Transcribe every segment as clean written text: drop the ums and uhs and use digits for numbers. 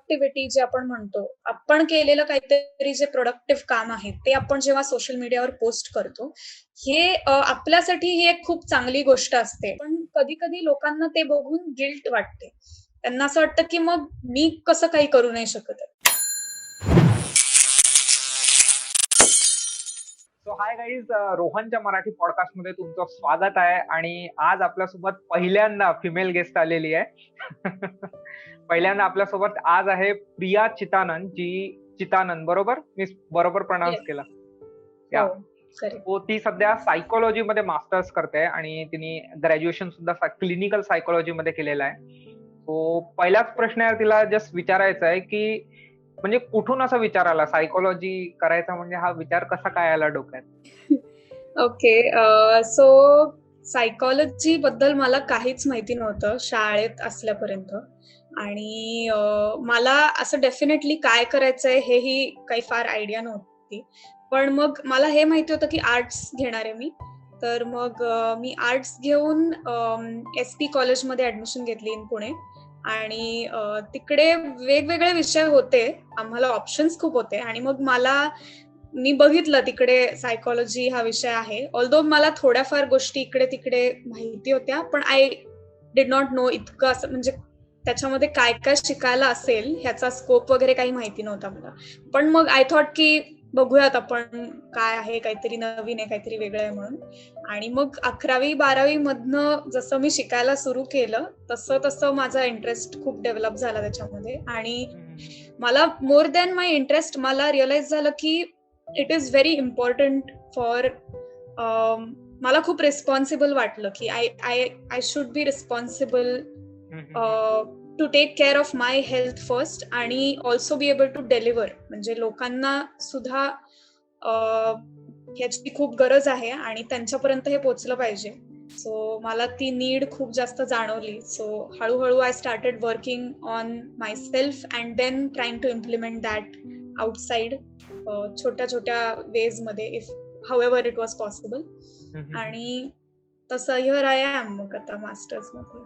Productivity जे आपण म्हणतो, आपण केलेलं काहीतरी जे प्रोडक्टिव्ह काम आहे, ते आपण जेव्हा सोशल मीडियावर पोस्ट करतो, हे आपल्यासाठी ही एक खूप चांगली गोष्ट असते. पण कधी-कधी लोकांना ते बघून गिल्ट वाटते. त्यांना असं वाटतं, की मग मी कसं काही करू नाही शकत आहे. सो हाय गाईज, रोहनच्या मराठी पॉडकास्टमध्ये तुमचं स्वागत आहे. आणि आज आपल्यासोबत पहिल्यांदा फिमेल गेस्ट आलेली आहे. पहिल्यांदा आपल्यासोबत आज आहे प्रिया चितानंद. चितानंद, बरोबर? मी बरोबर प्रोनाऊन्स येस. केला? हो, या. करेक्ट. हो, ती सध्या सायकोलॉजी मध्ये मास्टर्स करते आणि तिने ग्रॅज्युएशन सुद्धा क्लिनिकल सायकोलॉजी मध्ये केलेलं आहे. सो पहिलाच प्रश्न तिला जस्ट विचारायचा आहे की म्हणजे कुठून असा विचार आला सायकोलॉजी करायचा, म्हणजे हा विचार कसा काय आला डोक्यात? ओके. सो सायकॉलॉजी बद्दल मला काहीच माहिती नव्हतं शाळेत असल्यापर्यंत. आणि मला असं डेफिनेटली काय करायचंय हेही काही फार आयडिया नव्हती. पण मग मला हे माहिती होतं की आर्ट्स घेणार आहे मी. तर मग मी आर्ट्स घेऊन एस-पी कॉलेजमध्ये ॲडमिशन घेतली इन पुणे. आणि तिकडे वेगवेगळे विषय होते. आम्हाला ऑप्शन्स खूप होते आणि मग मी बघितलं तिकडे सायकॉलॉजी हा विषय आहे. ऑल्दो मला थोड्याफार गोष्टी इकडे-तिकडे माहिती होत्या, पण आय डिड नॉट नो इतकं असं म्हणजे त्याच्यामध्ये काय-काय शिकायला असेल ह्याचा स्कोप वगैरे काही माहिती नव्हता मला. पण मग आय थॉट की बघूयात आपण काय आहे, काहीतरी नवीन आहे, काहीतरी वेगळं आहे म्हणून. आणि मग 11वी-12वी मधनं जसं मी शिकायला सुरू केलं, तसं माझा इंटरेस्ट खूप डेव्हलप झाला त्याच्यामध्ये. आणि मला मोर दॅन माय इंटरेस्ट मला रिअलाईज झालं की it is very important for मला खूप रिस्पॉन्सिबल वाटलं की I I I should be responsible to take care of my health first आणि also be able to deliver. म्हणजे लोकांना सुद्धा ह्याची खूप गरज आहे आणि त्यांच्यापर्यंत हे पोहोचलं पाहिजे. सो मला ती नीड खूप जास्त जाणवली. सो हळूहळू I started working on myself and then trying to implement that outside छोट्या छोट्या वेज मध्ये if however it was possible. आणि तसं हिअर आय एम मग आता मास्टर्स मध्ये.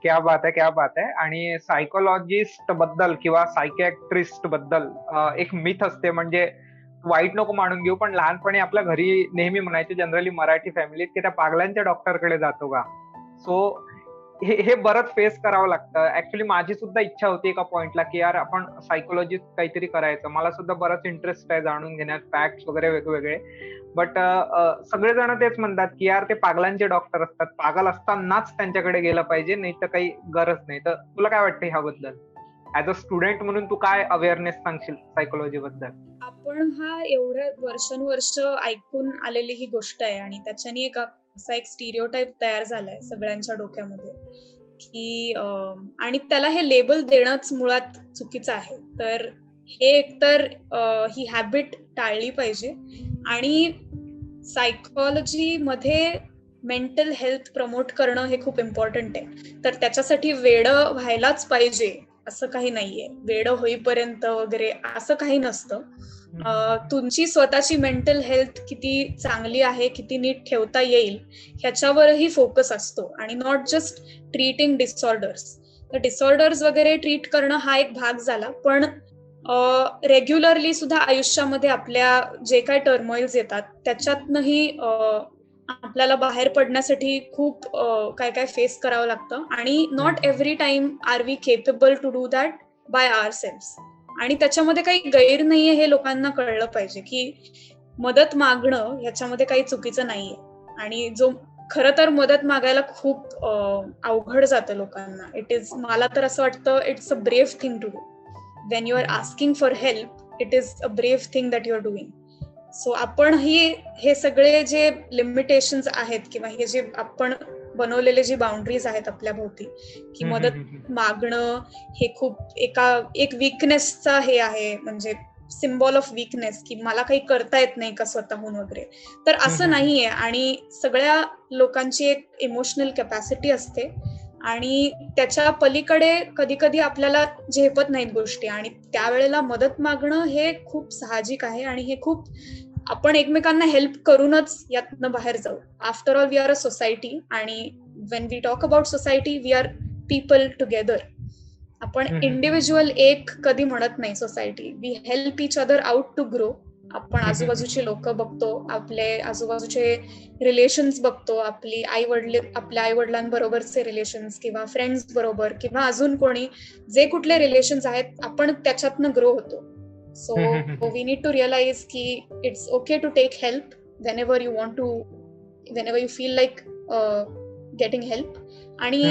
क्या बात आहे, क्या बात आहे. आणि सायकोलॉजिस्ट बद्दल किंवा सायकॅट्रिस्ट बद्दल एक मिथ असते, म्हणजे वाईट नको मानून घेऊ, पण लहानपणी आपल्या घरी नेहमी म्हणायचे जनरली मराठी फॅमिलीत की त्या पागलांच्या डॉक्टरकडे जातो का. सो हे बरंच फेस करावं लागतं. ऍक्च्युली माझी सुद्धा इच्छा होती एका पॉइंटला की यार आपण सायकोलॉजिस्ट काहीतरी करायचं. मला सुद्धा बराच इंटरेस्ट आहे जाणून घेण्यात, फॅक्ट्स वगैरे वेगवेगळे. बट सगळेजण तेच म्हणतात की यार ते पागलांचे डॉक्टर असतात, पागल असतानाच त्यांच्याकडे गेलं पाहिजे, नाही तर काही गरज नाही. तर तुला काय वाटतं ह्याबद्दल? ऍज अ स्टुडंट म्हणून तू काय अवेअरनेस सांगशील सायकोलॉजी बद्दल? आपण हा एवढ्या वर्षानुवर्ष ऐकून आलेली ही गोष्ट आहे आणि त्याच्याने असा एक स्टिरियोटाईप तयार झालाय सगळ्यांच्या डोक्यामध्ये की आणि त्याला हे लेबल देणंच मुळात चुकीचं आहे. तर हे एकतर ही हॅबिट टाळली पाहिजे. आणि सायकोलॉजी मध्ये मेंटल हेल्थ प्रमोट करणं हे खूप इम्पॉर्टंट आहे. तर त्याच्यासाठी वेडं व्हायलाच पाहिजे असं काही नाहीये. वेडं होईपर्यंत वगैरे असं काही नसतं. तुमची स्वतःची मेंटल हेल्थ किती चांगली आहे, किती नीट ठेवता येईल ह्याच्यावरही फोकस असतो आणि नॉट जस्ट ट्रीटिंग डिसऑर्डर्स. तर डिसऑर्डर्स वगैरे ट्रीट करणं हा एक भाग झाला, पण रेग्युलरली सुद्धा आयुष्यामध्ये आपल्या जे काय टर्मॉइल्स येतात त्याच्यातनंही आपल्याला बाहेर पडण्यासाठी खूप काय काय फेस करावं लागतं आणि not every time are we capable to do that by ourselves. आणि त्याच्यामध्ये काही गैर नाहीये हे लोकांना कळलं पाहिजे की मदत मागणं ह्याच्यामध्ये काही चुकीचं नाहीये. आणि जो खरं तर मदत मागायला खूप अवघड जातं लोकांना. मला तर असं वाटतं it's a brave thing to do. When you are asking for help it is a brave thing that you are doing. So आपण हे सगळे जे लिमिटेशन्स आहेत किंवा हे जे आपण बनवलेले जे बाउंड्रीज आहेत आपल्या भोवती की मदत मागणं हे खूप एक वीकनेसचा हे आहे, म्हणजे सिम्बॉल ऑफ वीकनेस की मला काही करता येत नाही का स्वतःहून वगैरे. तर असं नाहीये. आणि सगळ्या लोकांची एक इमोशनल कॅपॅसिटी असते आणि त्याच्या पलीकडे कधी कधी आपल्याला झेपत नाहीत गोष्टी आणि त्यावेळेला मदत मागणं हे खूप साहजिक आहे आणि हे खूप आपण एकमेकांना हेल्प करूनच यातनं बाहेर जाऊ. After all we are a society आणि when we talk about society we are people together. आपण हम्म, हम्म, इंडिव्हिज्युअल एक कधी म्हणत नाही society. We help each other out to grow. आपण आजूबाजूची लोक बघतो, आपले आजूबाजूचे रिलेशन्स बघतो, आपल्या आई वडिलांबरोबरचे रिलेशन्स किंवा फ्रेंड्स बरोबर किंवा अजून कोणी जे कुठले रिलेशन्स आहेत आपण त्याच्यातनं ग्रो होतो. So we need to realise की it's okay to take help whenever you want to, whenever you feel like getting help. आणि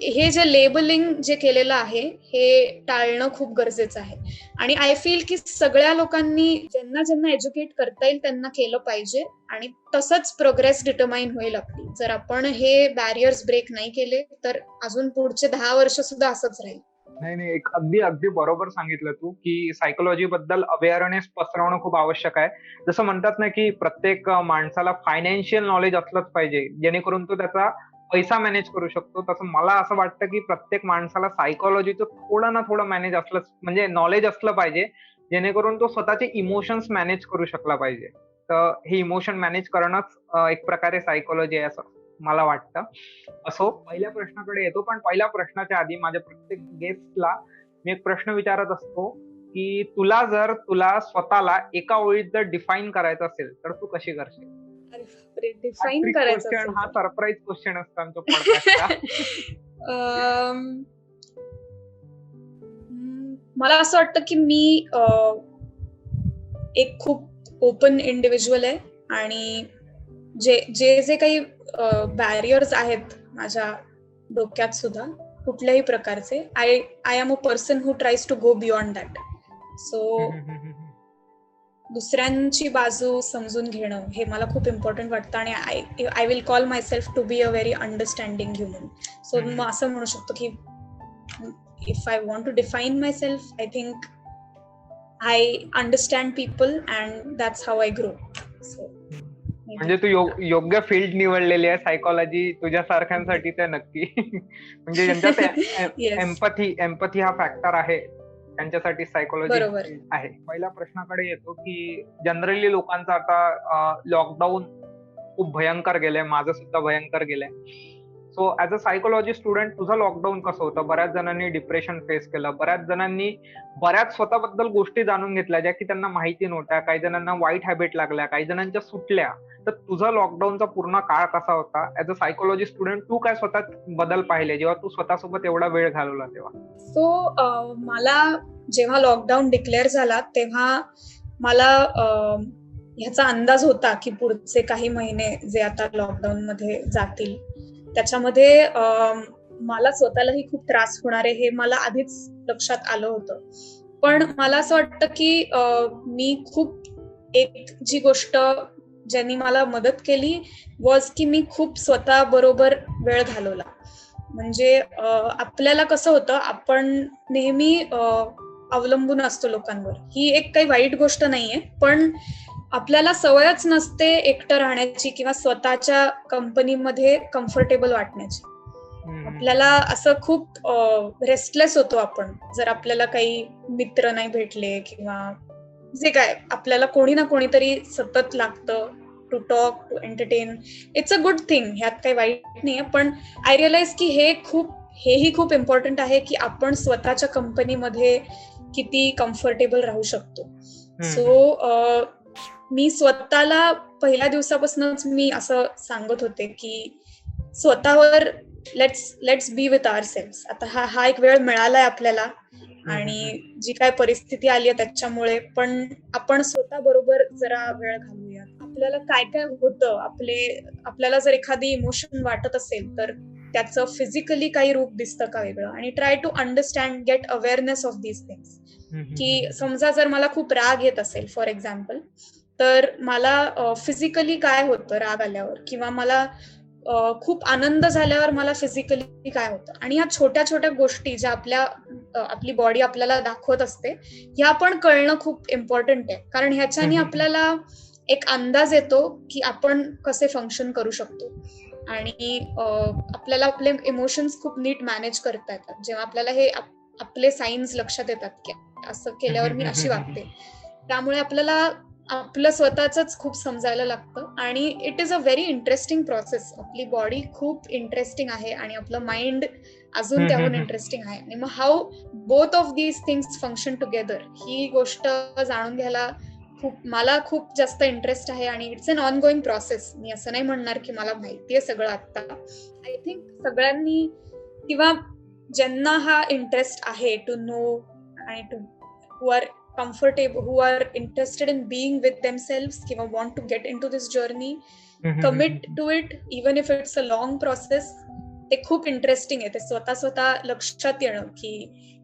हे जे लेबलिंग जे केलेलं आहे हे टाळणं खूप गरजेचं आहे. आणि आय फील की सगळ्या लोकांनी ज्यांना ज्यांना एज्युकेट करता येईल त्यांना केलं पाहिजे, आणि तसंच प्रोग्रेस डिटरमाइन होईल आपली. जर आपण हे बॅरियर्स ब्रेक नाही केले तर अजून पुढचे 10 वर्ष सुद्धा असंच राहील. नाही, एक अगदी अगदी बरोबर सांगितलं तू, की सायकोलॉजी बद्दल अवेअरनेस पसरवणं खूप आवश्यक आहे. जसं म्हणतात ना, की प्रत्येक माणसाला फायनान्शियल नॉलेज असलंच पाहिजे, जेणेकरून तो त्याचा पैसा मॅनेज करू शकतो. तसं मला असं वाटतं, की प्रत्येक माणसाला सायकॉलॉजीचं थोडं ना थोडं मॅनेज असलंच, म्हणजे नॉलेज असलं पाहिजे, जेणेकरून तो स्वतःचे इमोशन्स मॅनेज करू शकला पाहिजे. तर हे इमोशन मॅनेज करणंच एक प्रकारे सायकॉलॉजी आहे असं मला वाटतं. असो, पहिल्या प्रश्नाकडे येतो, पण पहिल्या प्रश्नाच्या आधी माझ्या प्रत्येक गेस्टला मी एक प्रश्न विचारत असतो, की तुला स्वतःला एका ओळीत जर डिफाईन करायचं असेल तर तू कशी करशील? अरे बापरे, हा डिफाईन ट्रिक करायचं क्वेश्चन, असेल हा तर. सरप्राईज क्वेश्चन असतो आमच्या पॉडकास्टचा. मला असं वाटतं की मी एक खूप ओपन इंडिव्हिज्युअल आहे, आणि जे जे जे काही बॅरियर्स आहेत माझ्या डोक्यात सुद्धा कुठल्याही प्रकारचे, I am a person who tries to go beyond that. So दुसऱ्यांची बाजू समजून घेणं हे मला खूप इम्पॉर्टंट वाटतं, आणि I will call myself to be a very understanding human. So मग असं म्हणू शकतो की if I want to define myself, I think I understand people and that's how I grow. So म्हणजे तू योग्य फील्ड निवडलेली आहे सायकॉलॉजी तुझ्यासारख्यांसाठी, ते नक्की. म्हणजे ज्यांच्यात येस, एम्पथी हा फॅक्टर आहे त्यांच्यासाठी सायकॉलॉजी बरोबर. आहे. पहिल्या प्रश्नाकडे येतो, की जनरली लोकांचा आता लॉकडाऊन खूप भयंकर गेलंय, माझं सुद्धा भयंकर गेलंय. So as a psychology student तुझं लॉकडाऊन कसं होतं? बऱ्याच जणांनी डिप्रेशन फेस केलं, बऱ्याच जणांनी बऱ्याच स्वतःबद्दल गोष्टी जाणून घेतल्या ज्या की त्यांना माहिती नव्हत्या, काही जणांना वाईट हॅबिट लागल्या, काही जणांच्या सुटल्या. तर तुझा लॉकडाऊनचा पूर्ण काळ कसा होता? ऍज अ सायकोलॉजी स्टुडंट तू काय स्वतःत बदल पाहिले जेव्हा तू स्वतःसोबत एवढा वेळ घालवला तेव्हा? सो मला जेव्हा लॉकडाऊन डिक्लेअर झाला तेव्हा मला ह्याचा अंदाज होता की पुढचे काही महिने जे आता लॉकडाऊन मध्ये जातील त्याच्यामध्ये मला स्वतःलाही खूप त्रास होणार आहे हे मला आधीच लक्षात आलं होतं. पण मला असं वाटतं की मी खूप एक जी गोष्ट ज्यांनी मला मदत केली वॉज की मी खूप स्वतः बरोबर वेळ घालवला. म्हणजे आपल्याला कसं होतं, आपण नेहमी अवलंबून असतो लोकांवर. ही एक काही वाईट गोष्ट नाहीये, पण आपल्याला सवयच नसते एकटं राहण्याची किंवा स्वतःच्या कंपनीमध्ये कम्फर्टेबल वाटण्याची. आपल्याला असं खूप रेस्टलेस होतो आपण जर आपल्याला काही मित्र नाही भेटले किंवा जे काय आपल्याला कोणी ना कोणीतरी सतत लागतं to talk, to entertain. It's a good thing, ह्यात काही वाईट नाहीये. पण आय रिअलाइज की हेही खूप इम्पॉर्टंट आहे की आपण स्वतःच्या कंपनीमध्ये किती कम्फर्टेबल राहू शकतो. सो मी स्वतःला पहिल्या दिवसापासूनच मी असं सांगत होते की स्वतःवर let's be with ourselves. आता हा एक वेळ मिळालाय आपल्याला, आणि जी काय परिस्थिती आली आहे त्याच्यामुळे, पण आपण स्वतः बरोबर जरा वेळ घालूया. आपल्याला काय काय होतं, आपल्याला जर एखादी इमोशन वाटत असेल तर त्याचं फिजिकली काही रूप दिसतं का वेगळं, आणि try to understand, get awareness of these things. की समजा जर मला खूप राग येत असेल फॉर एक्झाम्पल, तर मला फिजिकली काय होतं राग आल्यावर, किंवा मला खूप आनंद झाल्यावर मला फिजिकली काय होतं. आणि ह्या छोट्या छोट्या गोष्टी ज्या आपली बॉडी आपल्याला दाखवत असते, ह्या पण कळणं खूप इम्पॉर्टंट आहे. कारण ह्याच्याने आपल्याला एक अंदाज येतो की आपण कसे फंक्शन करू शकतो, आणि आपल्याला आपले इमोशन्स खूप नीट मॅनेज करता येतात जेव्हा आपल्याला हे आपले साईन्स लक्षात येतात की असं केल्यावर मी अशी वागते. त्यामुळे आपल्याला आपलं स्वतःच खूप समजायला लागतं आणि it is a very interesting process. आपली बॉडी खूप इंटरेस्टिंग आहे आणि आपलं माइंड अजून त्याहून इंटरेस्टिंग आहे. आणि मग how both of these things function together ही गोष्ट जाणून घ्यायला मला खूप जास्त इंटरेस्ट आहे. आणि it's an ongoing process. मी असं नाही म्हणणार की मला माहितीये सगळं आता. आय थिंक सगळ्यांनी किंवा ज्यांना हा इंटरेस्ट आहे टू नो आणि to who are comfortable, who are interested in being with themselves किंवा want to get into this journey, commit to it even if it's a long process. ते खूप interesting आहे. ते स्वतः लक्षात येणं की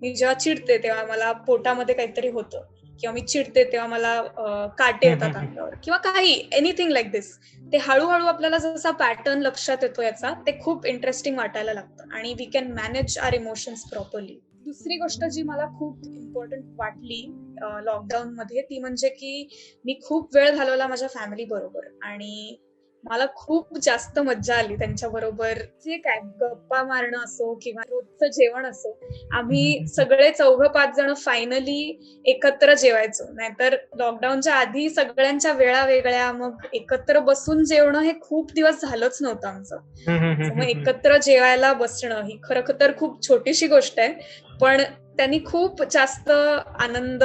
मी जेव्हा चिडते तेव्हा मला पोटामध्ये काहीतरी होतं, किंवा मी चिडते तेव्हा मला काटे येतात अंगावर, किंवा काही एनिथिंग लाईक दिस. ते हळूहळू आपल्याला जसा पॅटर्न लक्षात येतो याचा, ते खूप इंटरेस्टिंग वाटायला लागतं आणि we can manage our emotions properly. दुसरी गोष्ट जी मला खूप इम्पॉर्टंट वाटली लॉकडाऊन मध्ये, ती म्हणजे की मी खूप वेळ घालवला माझ्या फॅमिली बरोबर आणि मला खूप जास्त मज्जा आली त्यांच्या बरोबर. जे काय गप्पा मारणं असो किंवा रोजचं जेवण असो, आम्ही सगळे 4-5 जण फायनली एकत्र जेवायचो. नाहीतर लॉकडाऊनच्या आधी सगळ्यांच्या वेळा वेगळ्या, मग एकत्र बसून जेवणं हे खूप दिवस झालंच नव्हतं आमचं. मग एकत्र जेवायला बसणं ही खरं तर खूप छोटीशी गोष्ट आहे, पण त्यांनी खूप जास्त आनंद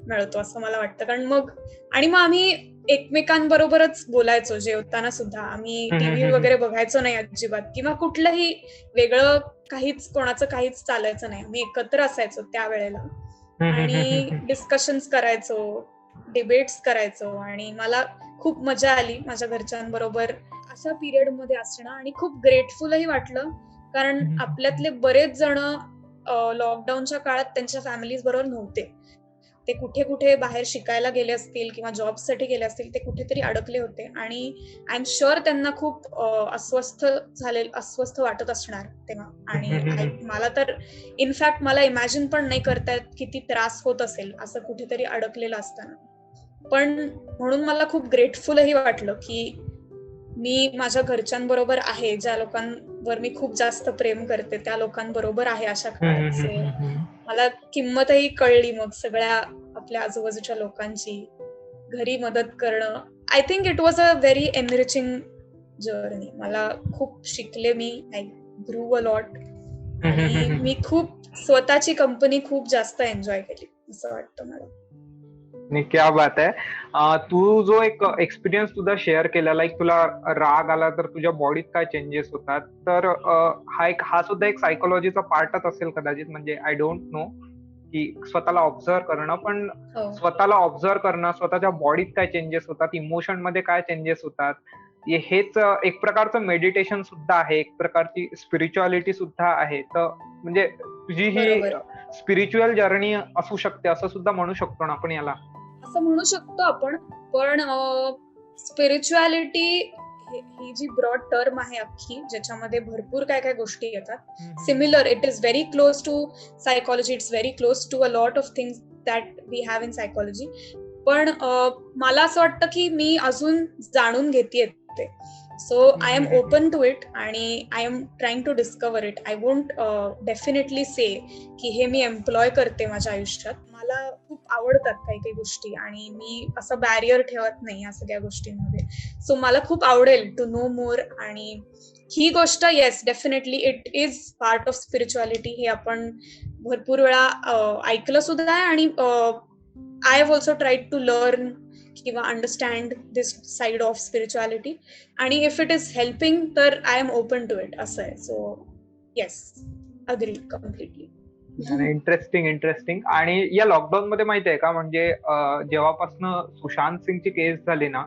मिळतो असं मला वाटतं. कारण मग आम्ही एकमेकांबरोबरच बोलायचो जेवताना सुद्धा. आम्ही टीव्ही वगैरे बघायचो नाही अजिबात, किंवा कुठलंही वेगळं कोणाचं काहीच चालायचं नाही. आम्ही एकत्र असायचो त्यावेळेला आणि डिस्कशन्स करायचो, डिबेट्स करायचो. आणि मला खूप मजा आली माझ्या घरच्यांबरोबर अशा पिरियड मध्ये असणं. आणि खूप ग्रेटफुलही वाटलं, कारण आपल्यातले बरेच जण लॉकडाऊनच्या काळात त्यांच्या फॅमिलीज बरोबर नव्हते. ते कुठे बाहेर शिकायला गेले असतील किंवा जॉबसाठी गेले असतील, ते कुठेतरी अडकले होते. आणि आय एम शुअर त्यांना खूप अस्वस्थ वाटत असणार तेव्हा. आणि मला तर इनफॅक्ट मला इमॅजिन पण नाही करता येत किती त्रास होत असेल असं कुठेतरी अडकलेलं असताना. पण म्हणून मला खूप ग्रेटफुलही वाटलं की मी माझ्या घरच्यांबरोबर आहे, ज्या लोकांवर मी खूप जास्त प्रेम करते त्या लोकांबरोबर आहे अशा काळात. सो मला किंमतही कळली मग सगळ्या आपल्या आजूबाजूच्या लोकांची. घरी मदत करणं, I think it was a very enriching journey. मला खूप शिकले मी. I Guru a lot. आणि मी खूप स्वतःची कंपनी खूप जास्त एन्जॉय केली असं वाटतं मला. नाही, क्या बात आहे. तू जो एक एक्सपिरियन्स तुझा शेअर केला, लाईक तुला राग आला तर तुझ्या बॉडीत काय चेंजेस होतात, तर हा सुद्धा एक सायकोलॉजीचा पार्टच असेल कदाचित. म्हणजे आय डोंट नो की स्वतःला ऑब्झर्व करणं, पण स्वतःला ऑब्झर्व करणं, स्वतःच्या बॉडीत काय चेंजेस होतात, इमोशन मध्ये काय चेंजेस होतात, हेच एक प्रकारचं मेडिटेशन सुद्धा आहे, एक प्रकारची स्पिरिच्युअलिटी सुद्धा आहे. तर म्हणजे तुझी ही स्पिरिच्युअल जर्नी असू शकते असं सुद्धा म्हणू शकतो ना आपण याला. असं म्हणू शकतो आपण. पण स्पिरिच्युअलिटी ही जी ब्रॉड टर्म आहे अख्खी, ज्याच्यामध्ये भरपूर काय काय गोष्टी येतात. Similar, it is very close to psychology, it's very close to a lot of things that we have in psychology. पण मला असं वाटतं की मी अजून जाणून घेतेय ते. So I'm open to it आणि I'm trying to discover it. I won't definitely say की हे मी एम्प्लॉय करते माझ्या आयुष्यात. मला खूप आवडतात काही काही गोष्टी आणि मी असं बॅरियर ठेवत नाही या सगळ्या गोष्टींमध्ये. सो मला खूप आवडेल टू नो मोर. आणि ही गोष्ट yes, definitely it is part of spirituality. हे आपण भरपूर वेळा ऐकलं सुद्धा आहे. आणि I have also tried to learn किंवा understand this side of spirituality. आणि इफ इट इज हेल्पिंग तर I am open to it असं आहे. So yes, agree completely. Interesting. आणि या लॉकडाऊन मध्ये माहिती आहे का, म्हणजे जेव्हापासनं सुशांत सिंगची केस झाली ना,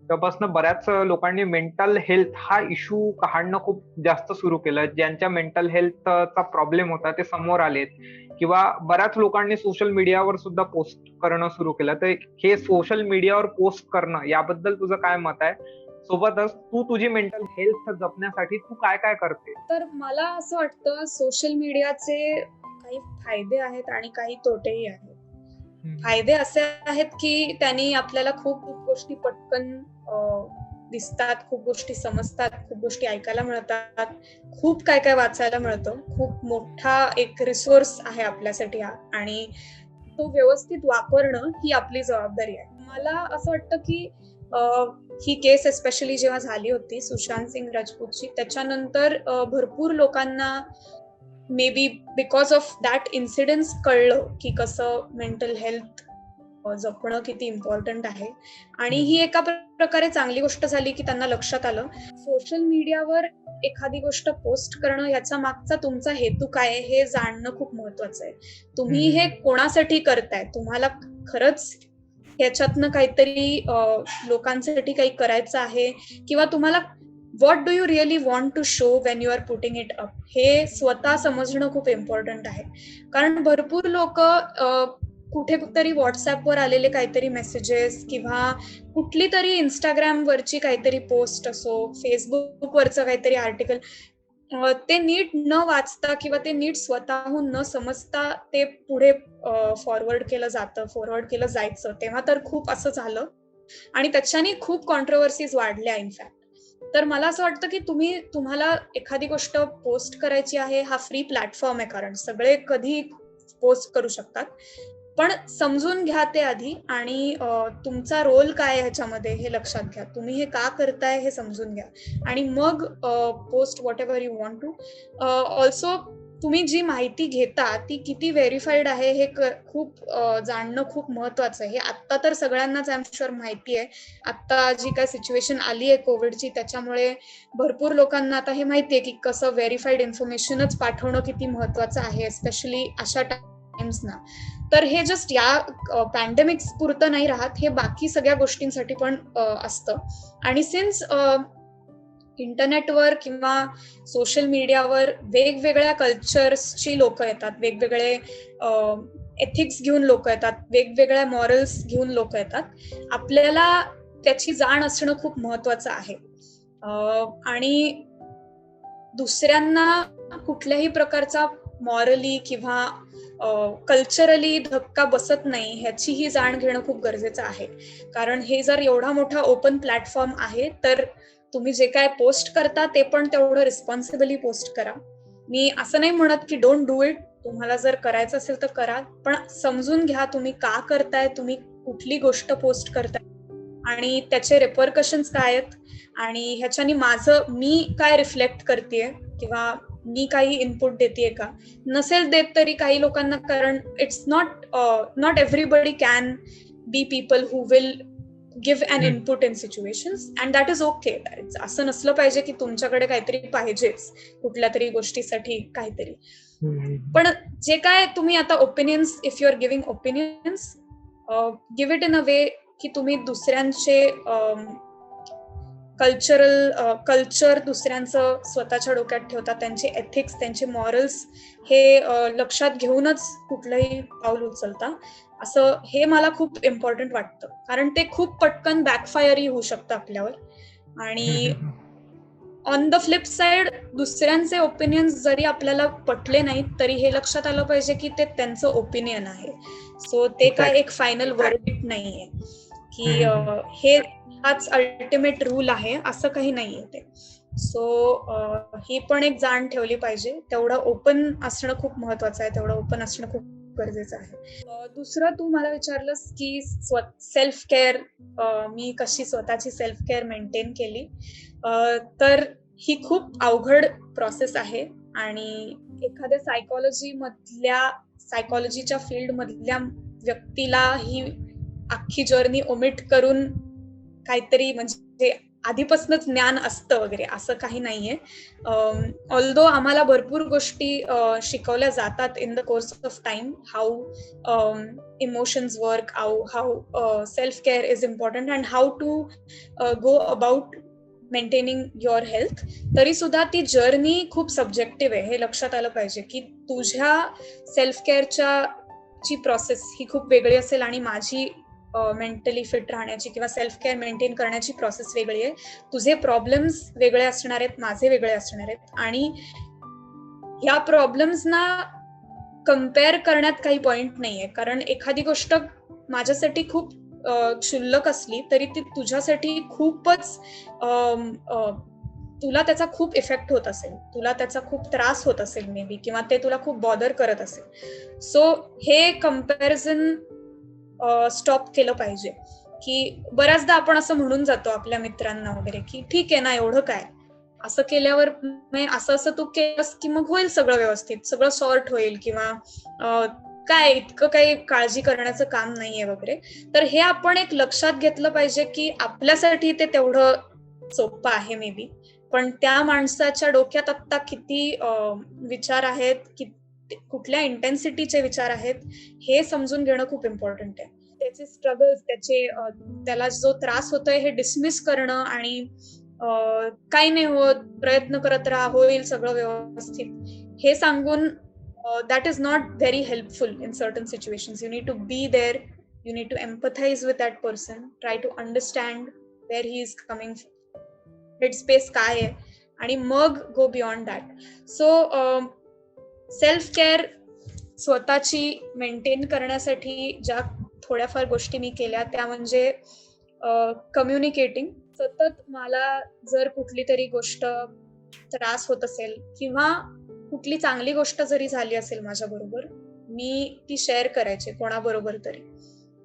तेव्हापासून बऱ्याच लोकांनी मेंटल हेल्थ हा इश्यू काढणं खूप जास्त सुरू केलं. ज्यांच्या मेंटल हेल्थचा प्रॉब्लेम होता ते समोर आलेत, किंवा बऱ्याच लोकांनी सोशल मीडियावर सुद्धा पोस्ट करणं सुरू केलं. तर हे सोशल मीडियावर पोस्ट करणं याबद्दल तुझं काय मत आहे? सोबतच तू तुझी मेंटल हेल्थ जपण्यासाठी तू काय काय करते? तर मला असं वाटतं सोशल मीडियाचे काही फायदे आहेत आणि काही तोटेही आहेत. फायदे असे आहेत की त्यांनी आपल्याला खूप गोष्टी पटकन दिसतात, खूप गोष्टी समजतात, खूप गोष्टी ऐकायला मिळतात, खूप काय काय वाचायला मिळतं. खूप मोठा एक रिसोर्स आहे आपल्यासाठी हा. आणि तो व्यवस्थित वापरणं ही आपली जबाबदारी आहे. मला असं वाटतं की ही केस एस्पेशली जेव्हा झाली होती सुशांत सिंग राजपूतची, त्याच्यानंतर भरपूर लोकांना may be because of that incident कळलं की कसं मेंटल हेल्थ जपणं किती इम्पॉर्टंट आहे. आणि ही एका प्रकारे चांगली गोष्ट झाली की त्यांना लक्षात आलं. सोशल मीडियावर एखादी गोष्ट पोस्ट करणं याचा मागचा तुमचा हेतू काय आहे हे जाणणं खूप महत्वाचं आहे. तुम्ही हे कोणासाठी करताय? तुम्हाला खरंच ह्याच्यातनं काहीतरी लोकांसाठी काही करायचं आहे, किंवा तुम्हाला what do you really want to show when you are putting it up, हे स्वतः समजणं खूप इम्पॉर्टंट आहे. कारण भरपूर लोक कुठेतरी व्हॉट्सअपवर आलेले काहीतरी मेसेजेस किंवा कुठली तरी इंस्टाग्रामवरची काहीतरी पोस्ट असो, फेसबुकवरचं काहीतरी आर्टिकल, ते नीट न वाचता किंवा ते नीट स्वतःहून न समजता ते पुढे फॉरवर्ड केलं जायचं. तेव्हा तर खूप असं झालं आणि त्याच्याने खूप कॉन्ट्रोवर्सीज वाढल्या इनफॅक्ट. तर मला असं वाटतं की तुम्हाला एखादी गोष्ट पोस्ट करायची आहे, हा फ्री प्लॅटफॉर्म आहे, कारण सगळे कधी पोस्ट करू शकतात. पण समजून घ्या ते आधी, आणि तुमचा रोल काय आहे ह्याच्यामध्ये हे लक्षात घ्या. तुम्ही हे का करताय हे समजून घ्या आणि मग post whatever you want to. Also तुम्ही जी माहिती घेता ती किती व्हेरीफाईड आहे हे खूप जाणणं खूप महत्वाचं आहे. हे आत्ता तर सगळ्यांनाच आय एम शुअर माहिती आहे. आत्ता जी काय सिच्युएशन आली आहे कोविडची, त्याच्यामुळे भरपूर लोकांना आता हे माहिती आहे की कसं व्हेरीफाईड इन्फॉर्मेशनच पाठवणं किती महत्वाचं आहे, एस्पेशली अशा टाइम्सना. तर हे जस्ट या पॅन्डेमिक पुरतं नाही राहत, हे बाकी सगळ्या गोष्टींसाठी पण असतं. आणि सिन्स इंटरनेटवर किंवा सोशल मीडियावर वेगवेगळ्या कल्चर्सची लोक येतात, वेगवेगळे एथिक्स घेऊन लोक येतात, वेगवेगळ्या मॉरल्स घेऊन लोक येतात, आपल्याला त्याची जाण असणं खूप महत्वाचं आहे. आणि दुसऱ्यांना कुठल्याही प्रकारचा मॉरली किंवा कल्चरली धक्का बसत नाही ह्याची ही जाण घेणं खूप गरजेचं आहे. कारण हे जर एवढा मोठा ओपन प्लॅटफॉर्म आहे, तर तुम्ही जे काय पोस्ट करता ते पण तेवढं रिस्पॉन्सिबली पोस्ट करा. मी असं नाही म्हणत की डोंट डू इट, तुम्हाला जर करायचं असेल तर करा, पण समजून घ्या तुम्ही का करताय, तुम्ही कुठली गोष्ट पोस्ट करताय आणि त्याचे रेपरकशन्स काय आहेत, आणि ह्याच्यानी मी काय रिफ्लेक्ट करतेय किंवा मी काही इनपुट देतेय का. नसेल देत तरी काही लोकांना, कारण it's not everybody can be people who will give an input in situations, and that is okay. असं नसलं पाहिजे की तुमच्याकडे काहीतरी पाहिजेच कुठल्या तरी गोष्टीसाठी काहीतरी. पण जे काय तुम्ही आता opinions, if you are giving opinions, give it in a way की तुम्ही दुसऱ्यांचे कल्चर दुसऱ्यांचं स्वतःच्या डोक्यात ठेवतात, त्यांचे एथिक्स, त्यांचे मॉरल्स हे लक्षात घेऊनच कुठलंही पाऊल उचलता. असं हे मला खूप इम्पॉर्टंट वाटतं, कारण ते खूप पटकन बॅकफायरही होऊ शकतं आपल्यावर. आणि ऑन द फ्लिप साइड, दुसऱ्यांचे ओपिनियन्स जरी आपल्याला पटले नाहीत तरी हे लक्षात आलं पाहिजे की ते त्यांचं ओपिनियन आहे. सो ते काय एक फायनल वर्डिक्ट नाहीये की हाच अल्टिमेट रूल आहे, असं काही नाहीये ते. सो ही पण एक जाण ठेवली पाहिजे. तेवढं ओपन असणं खूप महत्वाचं आहे, तेवढं ओपन असणं खूप गरजेचं आहे. दुसरं तू मला विचारलंस की सेल्फ केअर, मी कशी स्वतःची सेल्फ केअर मेंटेन केली. तर ही खूप अवघड प्रोसेस आहे आणि एखाद्या सायकॉलॉजीच्या फील्ड मधल्या व्यक्तीला ही अख्खी जर्नी ओमिट करून काहीतरी म्हणजे आधीपासूनच ज्ञान असतं वगैरे असं काही नाहीये. ऑल्दो आम्हाला भरपूर गोष्टी शिकवल्या जातात in the course of time, how emotions work, how self care is important, and how to go about maintaining your health. तरी सुद्धा ती जर्नी खूप सब्जेक्टिव्ह आहे, हे लक्षात आलं पाहिजे की तुझ्या सेल्फ केअरची प्रोसेस ही खूप वेगळी असेल आणि माझी मेंटली फिट राहण्याची किंवा सेल्फ केअर मेंटेन करण्याची प्रोसेस वेगळी आहे. तुझे प्रॉब्लेम्स वेगळे असणार आहेत, माझे वेगळे असणार आहेत, आणि ह्या प्रॉब्लेम्सना कम्पेअर करण्यात काही पॉइंट नाहीये. कारण एखादी गोष्ट माझ्यासाठी खूप क्षुल्लक असली तरी ती तुझ्यासाठी खूपच तुला त्याचा खूप इफेक्ट होत असेल, तुला त्याचा खूप त्रास होत असेल मे बी, किंवा ते तुला खूप बॉदर करत असेल. सो हे कम्पॅरिझन स्टॉप केलं पाहिजे. की बऱ्याचदा आपण असं म्हणून जातो आपल्या मित्रांना वगैरे की ठीक आहे ना, एवढं काय, असं केल्यावर असं असं तू केलंस की मग होईल सगळं व्यवस्थित, सगळं सॉर्ट होईल, किंवा काय इतकं काही काळजी करण्याचं काम नाहीये वगैरे. तर हे आपण एक लक्षात घेतलं पाहिजे की आपल्यासाठी ते तेवढं सोपं आहे मे बी, पण त्या माणसाच्या डोक्यात आता किती विचार आहेत, कुठल्या इंटेन्सिटीचे विचार आहेत, हे समजून घेणं खूप इम्पॉर्टंट आहे. त्याचे स्ट्रगल्स, त्याला जो त्रास होतोय हे डिसमिस करणं आणि काही नाही होत, प्रयत्न करत राहा, होईल सगळं व्यवस्थित, हे सांगून that is not very helpful in certain situations. You need to be there, you need to empathise with that person, try to understand where he is coming, head space काय आहे, आणि मग go beyond that. So self care स्वतःची maintain करण्यासाठी ज्या थोड्याफार गोष्टी मी केल्या त्या म्हणजे कम्युनिकेटिंग. सतत मला जर कुठली तरी गोष्ट त्रास होत असेल किंवा कुठली चांगली गोष्ट जरी झाली असेल माझ्या बरोबर, मी ती शेअर करायचे कोणाबरोबर तरी.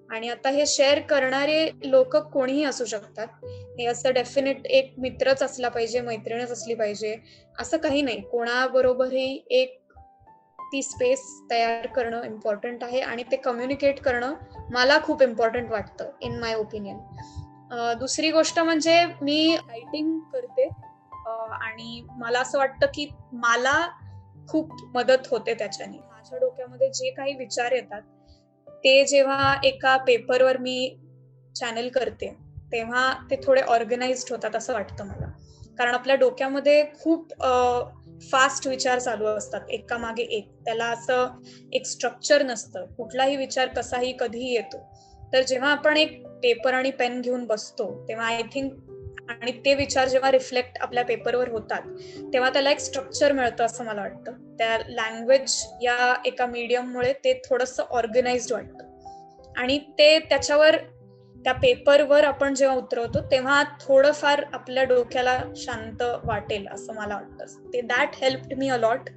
आणि आता हे शेअर करणारे लोक कोणीही असू शकतात, हे असं डेफिनेट एक मित्रच असला पाहिजे, मैत्रीणच असली पाहिजे असं काही नाही. कोणाबरोबरही एक ती स्पेस तयार करणं इम्पॉर्टंट आहे आणि ते कम्युनिकेट करणं मला खूप इम्पॉर्टंट वाटतं इन माय ओपिनियन. दुसरी गोष्ट म्हणजे मी रायटिंग करते आणि मला असं वाटतं की मला खूप मदत होते त्याच्याने. माझ्या डोक्यामध्ये जे काही विचार येतात ते जेव्हा एका पेपरवर मी चॅनल करते तेव्हा ते थोडे ऑर्गनाइज्ड होतात असं वाटतं मला. कारण आपल्या डोक्यामध्ये खूप फास्ट विचार चालू असतात एका मागे एक, त्याला असं एक स्ट्रक्चर नसतं, कुठलाही विचार कसाही कधीही येतो. तर जेव्हा आपण एक पेपर आणि पेन घेऊन बसतो तेव्हा आय थिंक, आणि ते विचार जेव्हा रिफ्लेक्ट आपल्या पेपरवर होतात तेव्हा त्याला एक स्ट्रक्चर मिळतं असं मला वाटतं. त्या लँग्वेज या एका मीडियममुळे ते थोडंसं ऑर्गनाइज्ड वाटतं आणि ते त्याच्यावर त्या पेपरवर आपण जेव्हा उतरवतो तेव्हा थोडंफार आपल्या डोक्याला शांत वाटेल असं मला वाटतं. ते दॅट हेल्प्ड मी अलॉट.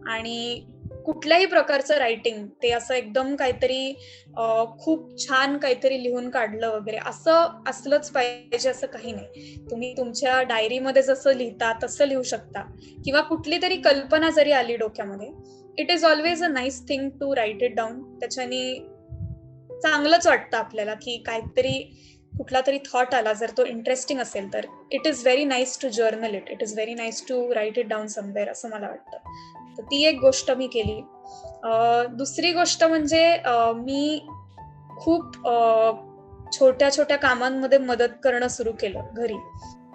आणि कुठल्याही प्रकारचं रायटिंग, ते असं एकदम काहीतरी खूप छान काहीतरी लिहून काढलं वगैरे असं असलंच पाहिजे असं काही नाही. तुम्ही तुमच्या डायरीमध्ये जसं लिहिता तसं लिहू शकता, किंवा कुठली तरी कल्पना जरी आली डोक्यामध्ये, it is always a nice thing to write it down. त्याच्याने चांगलंच वाटतं आपल्याला की काहीतरी कुठला तरी थॉट आला, जर तो इंटरेस्टिंग असेल तर it is very nice to journal it, it is very nice to write it down somewhere असं मला वाटतं. तर ती एक गोष्ट मी केली. दुसरी गोष्ट म्हणजे मी खूप छोट्या छोट्या कामांमध्ये मदत करणं सुरू केलं घरी.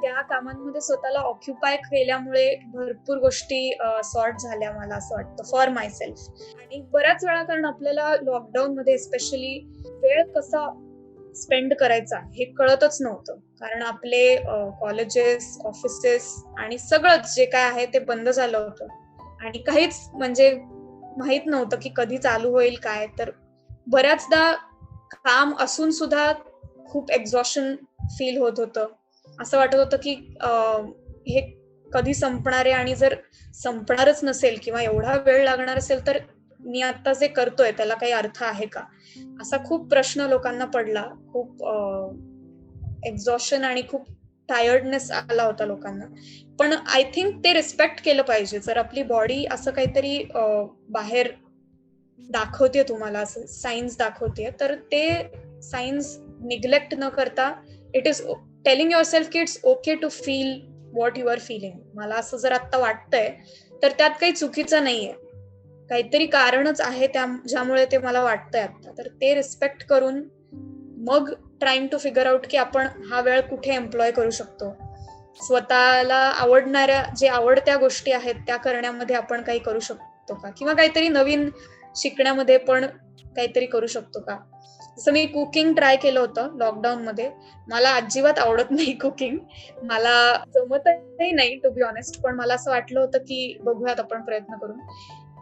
त्या कामांमध्ये स्वतःला ऑक्युपाय केल्यामुळे भरपूर गोष्टी सॉर्ट झाल्या मला असं वाटतं फॉर माय सेल्फ. आणि बऱ्याच वेळा, कारण आपल्याला लॉकडाऊन मध्ये स्पेशली वेळ कसा स्पेंड करायचा हे कळतच नव्हतं, कारण आपले कॉलेजेस, ऑफिसेस आणि सगळंच जे काय आहे ते बंद झालं होतं आणि काहीच म्हणजे माहित नव्हतं की कधी चालू होईल काय. तर बऱ्याचदा काम असून सुद्धा खूप एक्झॉशन फील होत होतं. असं वाटत होतं की हे कधी संपणार आहे, आणि जर संपणारच नसेल किंवा एवढा वेळ लागणार असेल तर मी आता जे करतोय त्याला काही अर्थ आहे का, असा खूप प्रश्न लोकांना पडला. खूप एक्झॉशन आणि खूप टायर्डनेस आला होता लोकांना. पण आय थिंक ते रिस्पेक्ट केलं पाहिजे. जर आपली बॉडी असं काहीतरी बाहेर दाखवते, तुम्हाला असं सायन्स दाखवते, तर ते सायन्स निग्लेक्ट न करता it is telling yourself की it's okay to feel what you are feeling. मला असं जर आता वाटतंय तर त्यात काही चुकीचं नाहीये, काहीतरी कारणच आहे ज्यामुळे ते मला वाटतंय आता. तर ते रिस्पेक्ट करून मग ट्राईंग टू फिगर आउट की आपण हा वेळ कुठे एम्प्लॉय करू शकतो. स्वतःला आवडणाऱ्या, जे आवडत्या गोष्टी आहेत त्या करण्यामध्ये आपण काही करू शकतो का, किंवा काहीतरी नवीन शिकण्यामध्ये पण काहीतरी करू शकतो का. जसं मी कुकिंग ट्राय केलं होतं लॉकडाऊन मध्ये. मला अजिबात आवडत नाही कुकिंग, मला जमतही नाही टू बी ऑनेस्ट, पण मला असं वाटलं होतं की बघूयात आपण प्रयत्न करून,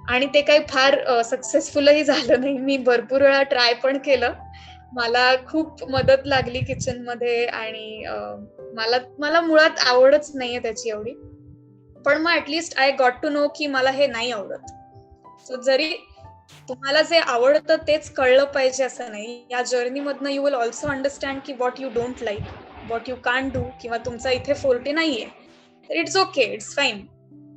आणि ते काही फार सक्सेसफुलही झालं नाही. मी भरपूर वेळा ट्राय पण केलं, मला खूप मदत लागली किचन मध्ये, आणि मला मुळात आवडच नाहीये त्याची एवढी. पण मग at least I got to know की मला हे नाही आवडत. सो जरी तुम्हाला जे आवडतं तेच कळलं पाहिजे असं नाही. या जर्नीमधनं यू विल ऑल्सो अंडरस्टँड की what you don't like, what you can't do किंवा तुमचा इथे फोर्टे नाहीये. तर it's okay, it's fine.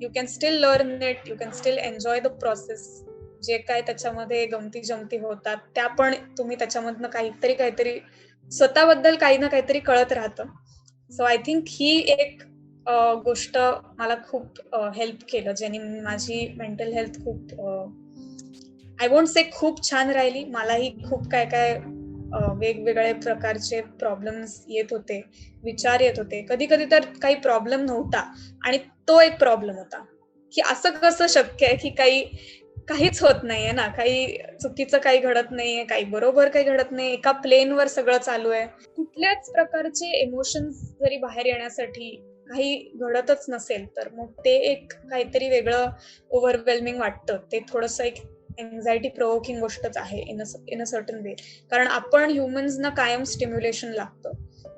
You can still learn it, you can still enjoy the process. जे काय त्याच्यामध्ये गमती-जमती होतात, त्या पण तुम्ही त्याच्यामधनं काहीतरी स्वतःबद्दल काही ना काहीतरी कळत राहतं. सो आय थिंक ही एक गोष्ट मला खूप हेल्प केलं, ज्याने माझी मेंटल हेल्थ खूप आय वोंट से खूप छान राहिली. मलाही खूप काय-काय वेगवेगळे प्रकारचे प्रॉब्लेम्स येत होते, विचार येत होते. कधी-कधी तर काही प्रॉब्लेम नव्हता आणि तो एक प्रॉब्लेम होता, की असं कसं शक्य आहे, की काहीच होत नाहीये ना, काही चुकीचं काही घडत नाहीये, काही बरोबर काही घडत नाही. एका प्लेनवर सगळं चालू आहे. कुठल्याच प्रकारचे इमोशन्स जरी बाहेर येण्यासाठी काही घडतच नसेल, तर मग ते एक काहीतरी वेगळं ओव्हरवेल्मिंग वाटतं. ते थोडंसं एक अँक्झायटी प्रोव्होकिंग गोष्टच आहे इन अ सर्टन वे. कारण आपण ह्युमन्सना कायम स्टिम्युलेशन लागतं.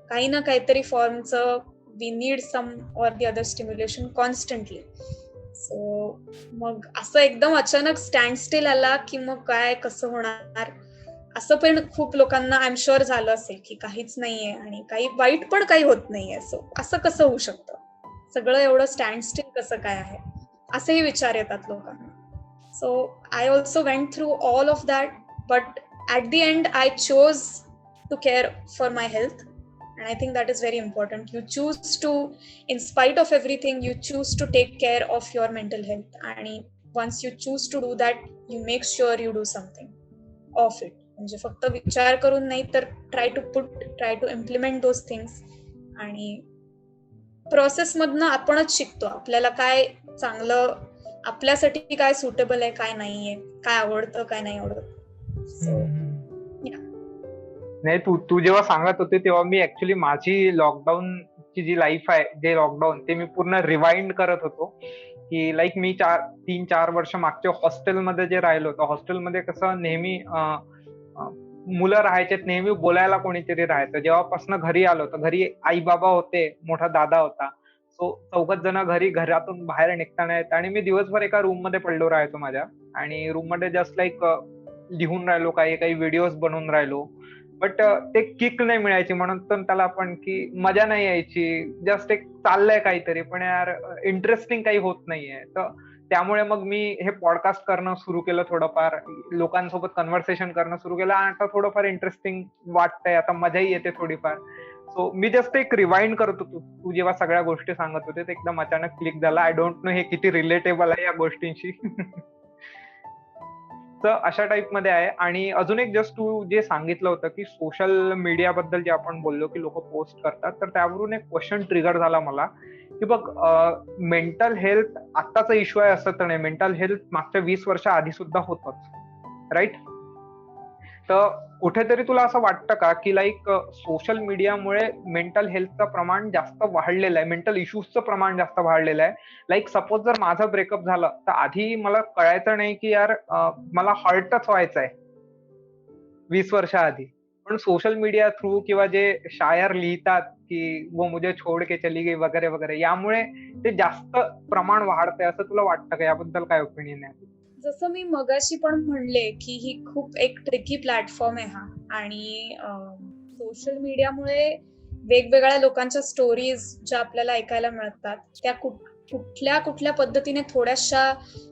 काही ना काहीतरी फॉर्मचं we need some or the other stimulation constantly. So मग असं एकदम अचानक स्टँड स्टिल आला, की मग काय कसं होणार? असं पण खूप लोकांना आय एम शुअर झालं असेल, की काहीच नाहीये आणि काही वाईट पण काही होत नाहीये. सो असं कसं होऊ शकतं? सगळं एवढं स्टँड स्टिल कसं काय आहे? असेही विचार येतात लोकांना. So I also went through all of that, but at the end, I chose to care for my health. And I think that is very important. You choose to, in spite of everything, you choose to take care of your mental health. And once you choose to do that, you make sure you do something of it. म्हणजे फक्त विचार करून नाही तर try to implement those things आणि process मधनं आपणच शिकतो. आपल्याला काय चांगलं, आपल्यासाठी काय सुटेबल आहे, काय नाहीये, काय आवडतं, काय नाही आवडत. सो या. नाही, तू तू जेव्हा सांगत होते तेव्हा मी ऍक्च्युली माझी लॉकडाऊनची जी लाईफ आहे, जे लॉकडाऊन ते मी पूर्ण रिवाइंड करत होतो, की लाईक मी 3-4 वर्ष मागच्या हॉस्टेलमध्ये जे राहिलो होतो. हॉस्टेलमध्ये कसं नेहमी अ, मुलं राहायचेत, नेहमी बोलायला कोणीतरी राहायचं. जेव्हापासून घरी आलो होतो, घरी आई-बाबा होते, मोठा दादा होता. सो चौघच जण घरातून बाहेर निघता नाही येत आणि मी दिवसभर एका रूममध्ये पडलो राहायचो माझ्या आणि रूममध्ये जस्ट लाईक लिहून राहिलो, काही काही व्हिडिओज बनवून राहिलो. बट ते किक नाही मिळायची, म्हणून तर त्याला आपण की मजा नाही यायची. जस्ट एक चाललंय काहीतरी, पण यार इंटरेस्टिंग काही होत नाहीये. तर त्यामुळे मग मी हे पॉडकास्ट करणं सुरू केलं थोडंफार. लोकांसोबत कन्व्हर्सेशन करणं सुरू केलं आणि आता थोडंफार इंटरेस्टिंग वाटतंय. आता मजाही येते थोडीफार. सो मी जस्ट एक रिवाइंड करत होतो. तू जेव्हा सगळ्या गोष्टी सांगत होते, ते एकदम अचानक क्लिक झालं. आय डोंट नो हे किती रिलेटेबल आहे या गोष्टींशी. तर अशा टाईपमध्ये आहे आणि अजून एक जस्ट तू जे सांगितलं होतं, की सोशल मीडियाबद्दल जे आपण बोललो, की लोकं पोस्ट करतात. तर त्यावरून एक क्वेशन ट्रिगर झाला मला, की बघ मेंटल हेल्थ आत्ताचा इश्यू आहे असं तर नाही. मेंटल हेल्थ मागच्या 20 वर्षा आधी सुद्धा होतंच. राइट? तर कुठेतरी तुला असं वाटतं का, की लाइक सोशल मीडियामुळे मेंटल हेल्थचं प्रमाण जास्त वाढलेलं आहे, मेंटल इश्यूजचं प्रमाण जास्त वाढलेलं आहे? लाइक सपोज जर माझं ब्रेकअप झालं, तर आधी मला कळायचं नाही, की यार मला हर्टच व्हायचंय 20 वर्षाआधी. पण सोशल मीडिया थ्रू किंवा जे शायर लिहितात, की "वो मुझे छोड़ के चली गई" वगैरे, वगैरे यामुळे ते जास्त प्रमाण वाढतंय असं तुला वाटतं का? याबद्दल काय ओपिनियन आहे? जसं मी मगाशी पण म्हणले, की ही खूप एक ट्रिकी प्लॅटफॉर्म आहे हा आणि सोशल मीडियामुळे वेगवेगळ्या लोकांच्या स्टोरीज ज्या आपल्याला ऐकायला मिळतात, त्या कुठल्या पद्धतीने थोड्याशा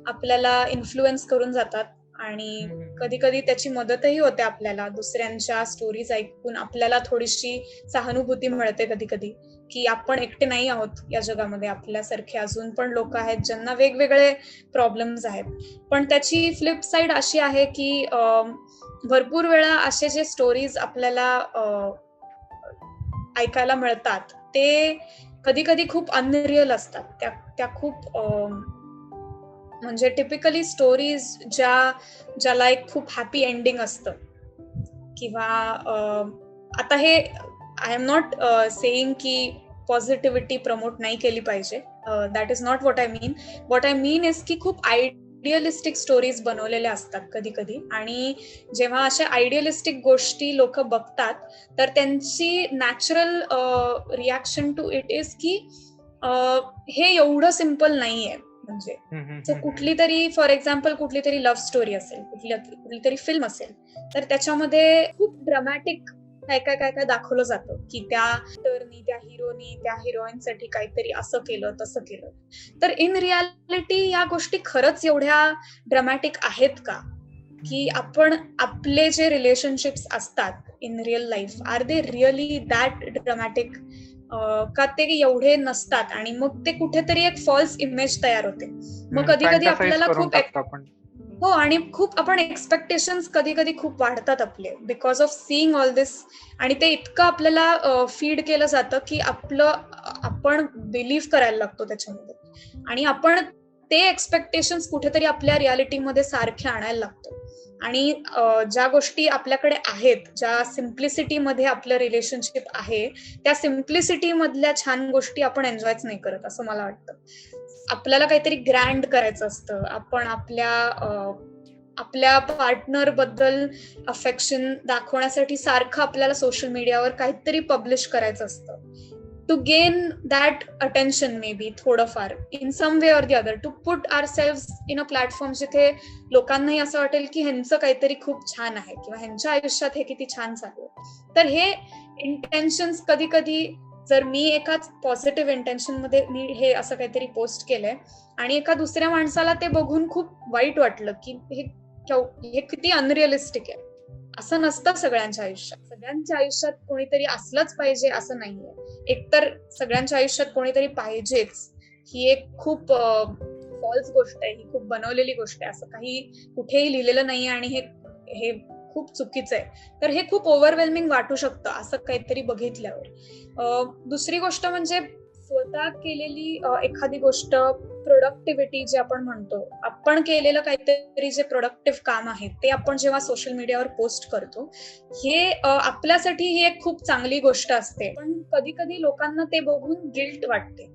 आपल्याला इन्फ्लुअन्स करून जातात आणि कधी-कधी त्याची मदतही होते आपल्याला. दुसऱ्यांच्या स्टोरीज ऐकून आपल्याला थोडीशी सहानुभूती मिळते कधी-कधी, की आपण एकटे नाही आहोत या जगामध्ये. आपल्यासारखे अजून पण लोकं आहेत, ज्यांना वेगवेगळे प्रॉब्लेम्स आहेत. पण त्याची फ्लिप साइड अशी आहे, की भरपूर वेळा असे जे स्टोरीज आपल्याला ऐकायला मिळतात, ते कधी-कधी खूप अनरिअल असतात. त्या त्या खूप म्हणजे टिपिकली स्टोरीज ज्याला एक खूप हॅपी एंडिंग असतं किंवा आता हे आय एम नॉट सेइंग की पॉझिटिव्हिटी प्रमोट नाही केली पाहिजे. That is not what I mean. What I mean is की खूप आयडियलिस्टिक स्टोरीज बनवलेल्या असतात कधी-कधी आणि जेव्हा अशा आयडियलिस्टिक गोष्टी लोकं बघतात, तर त्यांची natural reaction to it is की हे एवढं सिंपल नाहीये. म्हणजे हम्म, हम्म, सो हम्म, कुठली तरी फॉर एक्झाम्पल कुठली तरी लव्ह स्टोरी असेल, कुठली तरी फिल्म असेल, तर त्याच्यामध्ये खूप ड्रामॅटिक काय काय काय काय दाखवलं जातं की त्या ऍक्टरनी, त्या हिरोनी, त्या हिरोईनसाठी काहीतरी असं केलं तसं केलं. तर इन रियालिटी या गोष्टी खरंच एवढ्या ड्रामॅटिक आहेत का? की आपण आपले जे रिलेशनशिप्स असतात in real life, are they really that dramatic, का ते एवढे नसतात आणि मग ते कुठेतरी एक फॉल्स इमेज तयार होते. मग कधी कधी फॅन्टासाइज आपल्याला करून खूप टाकतो आपण. हो, आणि खूप आपण एक्सपेक्टेशन्स कधी कधी खूप वाढतात आपले बिकॉज ऑफ सीइंग ऑल दिस. आणि ते इतकं आपल्याला फीड केलं जातं की आपण बिलीव्ह करायला लागतो त्याच्यामध्ये, आणि आपण ते एक्सपेक्टेशन्स कुठेतरी आपल्या रियालिटीमध्ये सारखे आणायला लागतो. आणि ज्या गोष्टी आपल्याकडे आहेत, ज्या सिम्प्लिसिटीमध्ये आपलं रिलेशनशिप आहे, त्या सिम्प्लिसिटी मधल्या छान गोष्टी आपण एन्जॉयच नाही करत असं मला वाटतं. आपल्याला काहीतरी ग्रँड करायचं असतं. आपण आपल्या पार्टनर बद्दल अफेक्शन दाखवण्यासाठी सारखं आपल्याला सोशल मीडियावर काहीतरी पब्लिश करायचं असतं, to gain that attention, maybe थोडंफार in some way or the other, to put our self in a platform जिथे लोकांनाही असं वाटेल की ह्यांचं काहीतरी खूप छान आहे किंवा ह्यांच्या आयुष्यात हे किती छान चालू आहे. तर हे इंटेन्शन्स कधी कधी, जर मी एकाच पॉझिटिव्ह इंटेन्शन मध्ये मी हे असं काहीतरी पोस्ट केलंय आणि एका दुसऱ्या माणसाला ते बघून खूप वाईट वाटलं की हे किती अनरिअलिस्टिक आहे. असं नसतं सगळ्यांच्या आयुष्यात. सगळ्यांच्या आयुष्यात कोणीतरी असलंच पाहिजे असं नाहीये. एकतर सगळ्यांच्या आयुष्यात कोणीतरी पाहिजेच, ही एक खूप फॉल्स गोष्ट आहे, ही खूप बनवलेली गोष्ट आहे. असं काही कुठेही लिहिलेलं नाहीये आणि हे खूप चुकीचं आहे. तर हे खूप ओव्हरवेल्मिंग वाटू शकतं असं काहीतरी बघितल्यावर. दुसरी गोष्ट म्हणजे स्वतः केलेली एखादी गोष्ट, प्रोडक्टिव्हिटी जे आपण म्हणतो, आपण केलेलं काहीतरी जे प्रोडक्टिव्ह काम आहे ते आपण जेव्हा सोशल मीडियावर पोस्ट करतो, हे आपल्यासाठी ही एक खूप चांगली गोष्ट असते. पण कधी कधी लोकांना ते बघून गिल्ट वाटते.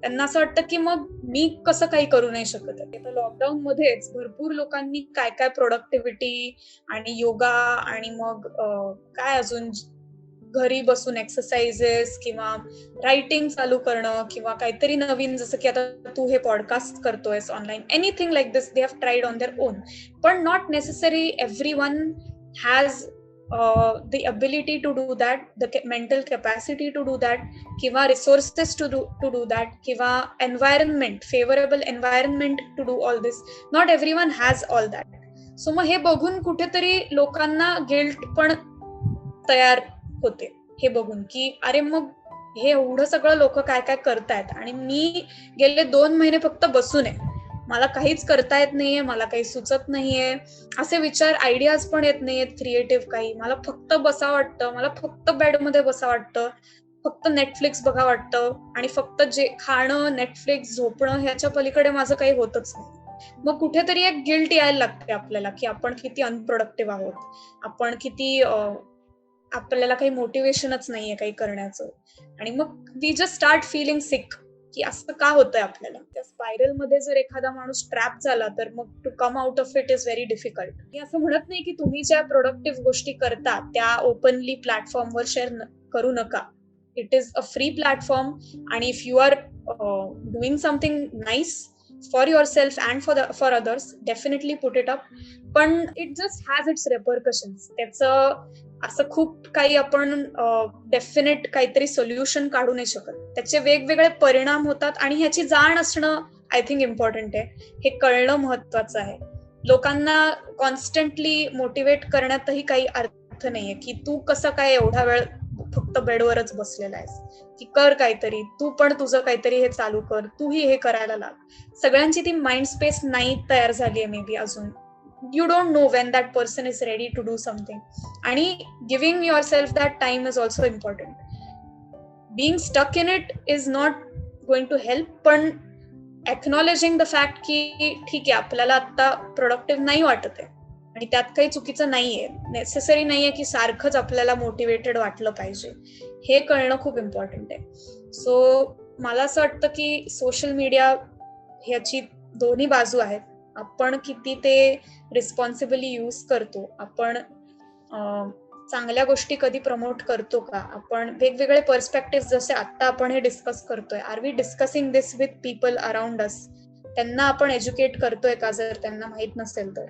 त्यांना असं वाटतं की मग मी कसं काही करू नाही शकत. आता लॉकडाऊन मध्येच भरपूर लोकांनी काय काय प्रोडक्टिव्हिटी आणि योगा आणि मग काय अजून घरी बसून एक्सरसाइजेस किंवा रायटिंग चालू करणं किंवा काहीतरी नवीन, जसं की आता तू हे पॉडकास्ट करतोयस online, anything like this they have tried on their own. पण not necessary everyone has the ability to do that, the mental capacity to do that, किंवा resources to do that, किंवा environment, favorable environment to do all this. Not everyone has all that. So मग हे बघून कुठेतरी लोकांना guilt पण तयार होते हे बघून की अरे मग हे एवढं सगळं लोक काय काय करतायत आणि मी गेले 2 महिने फक्त बसून आहे, मला काहीच करता येत नाहीये, मला काही सुचत नाहीये, असे विचार, आयडियाज पण येत नाहीयेत क्रिएटिव्ह काही, मला फक्त बसा वाटतं, मला फक्त बेडमध्ये बसा वाटतं, फक्त नेटफ्लिक्स बघा वाटतं आणि फक्त जे खाणं, नेटफ्लिक्स, झोपणं ह्याच्या पलीकडे माझं काही होतच नाही. मग कुठेतरी एक गिल्ट यायला लागते आपल्याला की आपण किती अनप्रोडक्टिव्ह आहोत, आपण किती आपल्याला काही मोटिवेशनच नाहीये काही करण्याचं. आणि मग वी जस्ट स्टार्ट फिलिंग सिक की असं का होतंय आपल्याला. त्या स्पायरल मध्ये जर एखादा माणूस ट्रॅप झाला तर मग to come out of it is very difficult. मी असं म्हणत नाही की तुम्ही ज्या प्रोडक्टिव्ह गोष्टी करता त्या ओपनली प्लॅटफॉर्मवर शेअर करू नका. It is a free platform, आणि if you are doing something nice for yourself and for others, definitely put it up. पण it just has its repercussions. त्याचं असं खूप काही आपण डेफिनेट काहीतरी सोल्युशन काढू नाही शकत. त्याचे वेगवेगळे परिणाम होतात आणि ह्याची जाण असणं आय थिंक इम्पॉर्टंट आहे. हे कळणं महत्वाचं आहे. लोकांना कॉन्स्टंटली मोटिवेट करण्यातही काही अर्थ नाहीये की तू कसं काय एवढा वेळ फक्त बेडवरच बसलेला आहेस, की कर काहीतरी, तू पण तुझं काहीतरी हे चालू कर, तूही हे करायला लाग. सगळ्यांची ती माइंड स्पेस नाही तयार झाली आहे मे बी अजून. You don't know when that person is ready to do something. And giving yourself that time is also important. Being stuck in it is not going to help, पण acknowledging the fact की ठीक आहे आपल्याला आता productive नाही वाटत आहे आणि त्यात काही चुकीचं नाहीये, नेसेसरी नाहीये की सारखंच आपल्याला मोटिवेटेड वाटलं पाहिजे, हे कळणं खूप इम्पॉर्टंट आहे. सो मला असं वाटतं की सोशल मीडिया ह्याची दोन्ही बाजू आहेत. आपण किती ते रिस्पॉन्सिबली यूज करतो, आपण चांगल्या गोष्टी कधी प्रमोट करतो का, आपण वेगवेगळे पर्स्पेक्टिव्ह जसे आता आपण हे डिस्कस करतोय, are we discussing this with people around us, त्यांना आपण एज्युकेट करतोय का, जर त्यांना माहित नसेल तर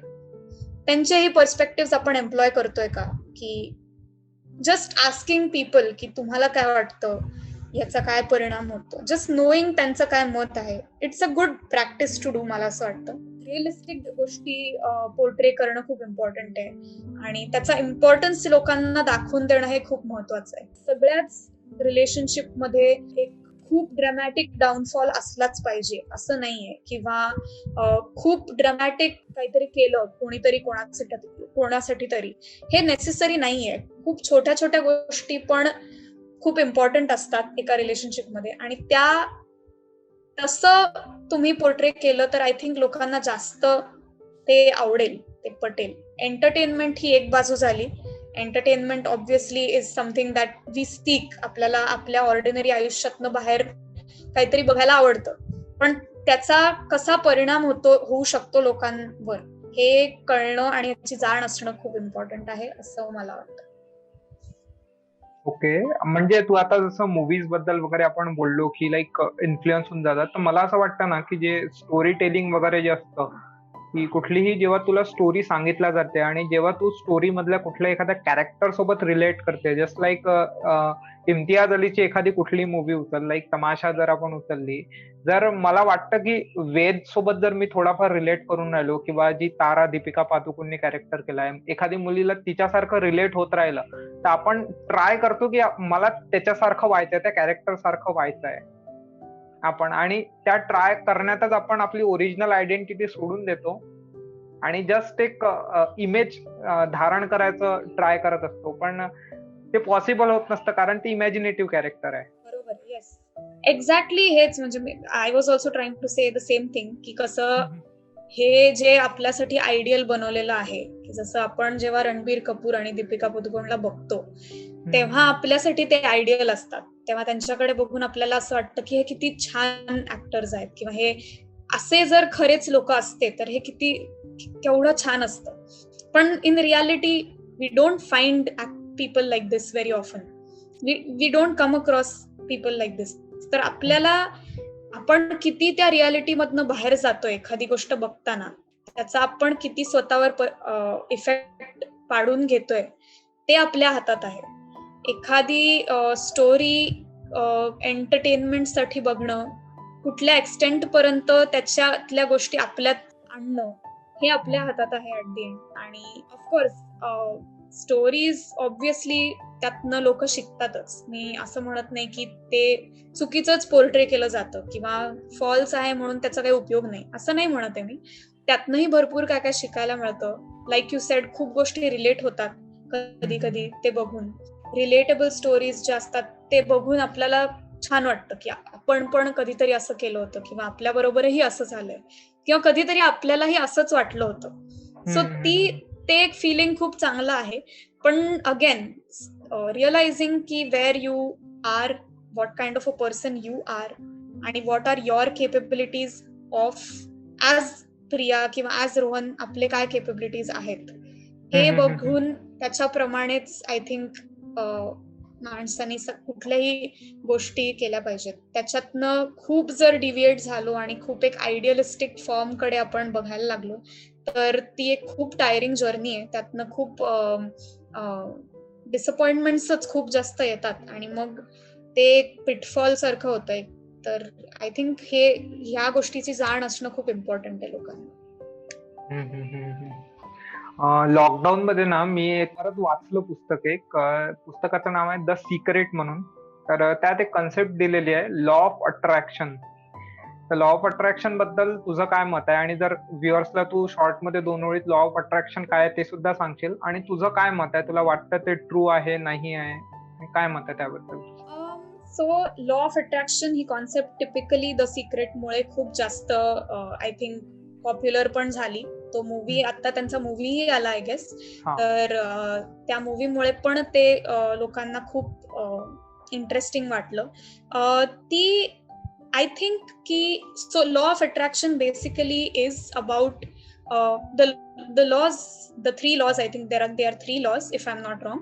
त्यांचेही पर्स्पेक्टिव्ह आपण एम्प्लॉय करतोय का, की जस्ट आस्किंग पीपल की तुम्हाला काय वाटतं, याचा काय परिणाम होतो, जस्ट नोईंग त्यांचं काय मत आहे, it's a good practice to do. मला असं वाटतं रिअलिस्टिक गोष्टी पोर्ट्रे करणं खूप इम्पॉर्टंट आहे आणि त्याचा इम्पॉर्टन्स लोकांना दाखवून देणं हे खूप महत्वाचं आहे. सगळ्याच रिलेशनशिप मध्ये एक खूप ड्रॅमॅटिक डाऊनफॉल असलाच पाहिजे असं नाहीये, किंवा खूप ड्रॅमॅटिक काहीतरी केलं कोणीतरी कोणासाठी तरी हे नेसेसरी नाहीये. खूप छोट्या छोट्या गोष्टी पण खूप इम्पॉर्टंट असतात एका रिलेशनशिप मध्ये, आणि त्या तसं तुम्ही पोर्ट्रे केलं तर आय थिंक लोकांना जास्त ते आवडेल, ते पटेल. एंटरटेनमेंट ही एक बाजू झाली. Entertainment obviously is something that we seek. आपल्याला आपल्या ऑर्डिनरी आयुष्यातनं बाहेर काहीतरी बघायला आवडतं, पण त्याचा कसा परिणाम होऊ शकतो लोकांवर हे कळणं आणि याची जाण असणं खूप इम्पॉर्टंट आहे असं मला वाटतं. ओके. म्हणजे तू आता जसं मूव्हीज बद्दल वगैरे आपण बोललो, की लाइक इन्फ्लुअन्स होऊन जातात. तर मला असं वाटतं ना, की जे स्टोरी टेलिंग वगैरे जे असतं, की कुठलीही जेव्हा तुला स्टोरी सांगितल्या जाते आणि जेव्हा तू स्टोरी मधल्या कुठल्या एखाद्या कॅरेक्टर सोबत रिलेट करते, जस्ट लाइक इम्तियाज अलीची एखादी कुठली मूव्ही उचल, लाइक तमाशा जर आपण उचलली, जर मला वाटतं की वेद सोबत जर मी थोडाफार रिलेट करून राहिलो, किंवा जी तारा दीपिका पादुकोणने कॅरेक्टर केलाय, एखादी मुलीला तिच्यासारखं रिलेट होत राहिलं, तर आपण ट्राय करतो की मला त्याच्यासारखं व्हायचंय, त्या कॅरेक्टर सारखं व्हायचंय आपण, आणि त्या ट्राय करण्यातच आपण आपली ओरिजिनल आयडेंटिटी सोडून देतो आणि जस्ट एक इमेज धारण करायचं ट्राय करत असतो, पण ते पॉसिबल होत नसतं कारण ती इमॅजिनेटिव्ह कॅरेक्टर आहे. बरोबर. Yes, exactly. हेच म्हणजे I was also trying to say the same thing, की कसं हे जे आपल्यासाठी आयडियल बनवलेलं आहे, की जसं आपण जेव्हा रणबीर कपूर आणि दीपिका पदुकोणला बघतो तेव्हा आपल्यासाठी ते आयडियल असतात. तेव्हा त्यांच्याकडे बघून आपल्याला असं वाटतं की हे किती छान ऍक्टर्स आहेत, किंवा हे असे जर खरेच लोक असते तर हे केवढं छान असतं. पण in reality we don't find people like this very often. We don't come across people like this. तर आपल्याला आपण किती त्या रियालिटी मधनं बाहेर जातोय एखादी गोष्ट बघताना, त्याचा आपण किती स्वतःवर इफेक्ट पाडून घेतोय ते आपल्या हातात आहे. एखादी स्टोरी एंटरटेनमेंट साठी बघणं, कुठल्या एक्सटेंट पर्यंत त्याच्यातल्या गोष्टी आपल्यात आणणं हे आपल्या हातात आहे ऍट द एंड. आणि ऑफकोर्स स्टोरीज ऑब्व्हियसली त्यातनं लोक शिकतातच. मी असं म्हणत नाही की ते चुकीचंच पोर्ट्रे केलं जातं किंवा फॉल्स आहे म्हणून त्याचा काही उपयोग नाही, असं नाही म्हणत आहे मी. त्यातनंही भरपूर काय काय शिकायला मिळतं. लाईक यू सेड, खूप गोष्टी रिलेट होतात कधी कधी ते बघून. रिलेटेबल स्टोरीज जे असतात ते बघून आपल्याला छान वाटतं की आपण पण कधीतरी असं केलं होतं, किंवा आपल्या बरोबरही असं झालंय, किंवा कधीतरी आपल्यालाही असंच वाटलं होतं. सो ते एक फिलिंग खूप चांगलं आहे. पण अगेन रिअलायझिंग की where you are, what kind of a person you are, आणि what are your capabilities of as Priya किंवा ॲज रोहन, आपले काय केपेबिलिटीज आहेत हे बघून त्याच्याप्रमाणेच आय थिंक माणसाने कुठल्याही गोष्टी केल्या पाहिजेत. त्याच्यातनं खूप जर डिव्हिएट झालो आणि खूप एक आयडियलिस्टिक फॉर्म कडे आपण बघायला लागलो तर ती एक खूप टायरिंग जर्नी आहे. त्यातनं खूप डिसअपॉइंटमेंट्सच खूप जास्त येतात आणि मग ते एक पिटफॉल सारखं होतंय. तर आय थिंक ह्या गोष्टीची जाण असणं खूप इम्पॉर्टंट आहे लोकांना. लॉकडाऊन मध्ये ना मी एक परत वाचलं पुस्तक, पुस्तकाचं नाव आहे द सिक्रेट म्हणून. तर त्यात एक कन्सेप्ट दिलेली आहे, लॉ ऑफ अट्रॅक्शन. तर लॉ ऑफ अट्रॅक्शन बद्दल तुझं काय मत आहे, आणि जर व्ह्युअर्सला तू शॉर्ट मध्ये 2 ओळीत लॉ ऑफ अट्रॅक्शन काय आहे ते सुद्धा सांगशील, आणि तुझं काय मत आहे, तुला वाटतं ते ट्रू आहे नाही आहे, काय मत आहे त्याबद्दल? सो लॉ ऑफ अट्रॅक्शन ही कॉन्सेप्ट टिपिकली द सिक्रेट मुळे खूप जास्त आय थिंक पॉप्युलर पण झाली. तो मूवी, आता त्यांचा मूवीही आला आय गेस. तर त्या मूवीमुळे पण ते लोकांना खूप इंटरेस्टिंग वाटलं. ती आय थिंक की so law of attraction basically is about the laws, the 3 laws, I think there are 3 laws if I'm not wrong.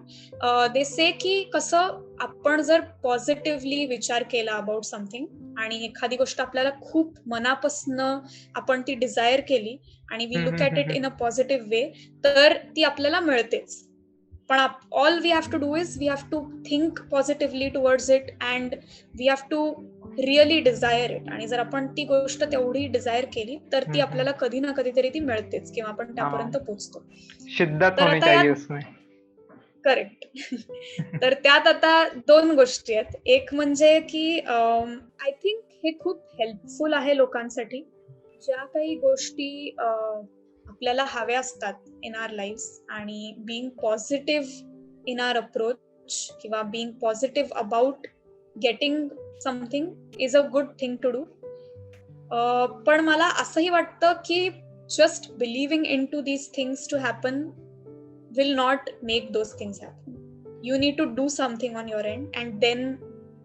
They say की कसं आपण जर पॉझिटिव्हली विचार केला अबाउट समथिंग आणि एखादी गोष्ट आपल्याला खूप मनापासनं आपण ती डिझायर केली आणि we look at it in a positive way, तर ती आपल्याला मिळतेच. पण all we have to do is we have to think positively towards it and we have to really desire it. आणि जर आपण ती गोष्ट तेवढी डिझायर केली तर ती आपल्याला कधी ना कधीतरी ती मिळतेच किंवा आपण त्यापर्यंत पोहोचतो. शिद्दत तर होनी आता चाहिए यात उसमें. करेक्ट. तर त्यात आता 2 गोष्टी आहेत. एक म्हणजे की आय थिंक हे खूप हेल्पफुल आहे लोकांसाठी. ज्या काही गोष्टी आपल्याला हव्या असतात इन आवर लाईफ्स आणि being positive in our approach किंवा being positive about getting something is a good thing to do. पण मला असंही वाटतं की just believing in to these things to happen will not make those things happen. You need to do something on your end and then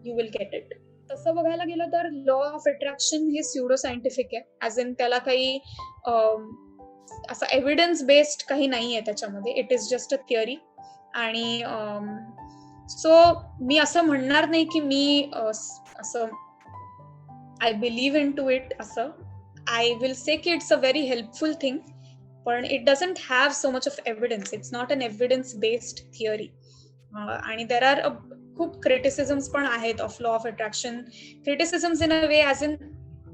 you will get it. तसं बघायला गेलं तर law of attraction हे pseudo scientific आहे. As in त्याला काही असं evidence based काही नाहीये त्याच्यामध्ये. It is just a theory. आणि सो मी असं म्हणणार नाही की मी असं I believe in to it असं. आय विल से की it's a very helpful thing, पण it doesn't have so much of evidence. It's not an evidence based theory. आणि देर आर खूप क्रिटिसिझम्स पण आहेत of law of attraction. Criticisms in a way as in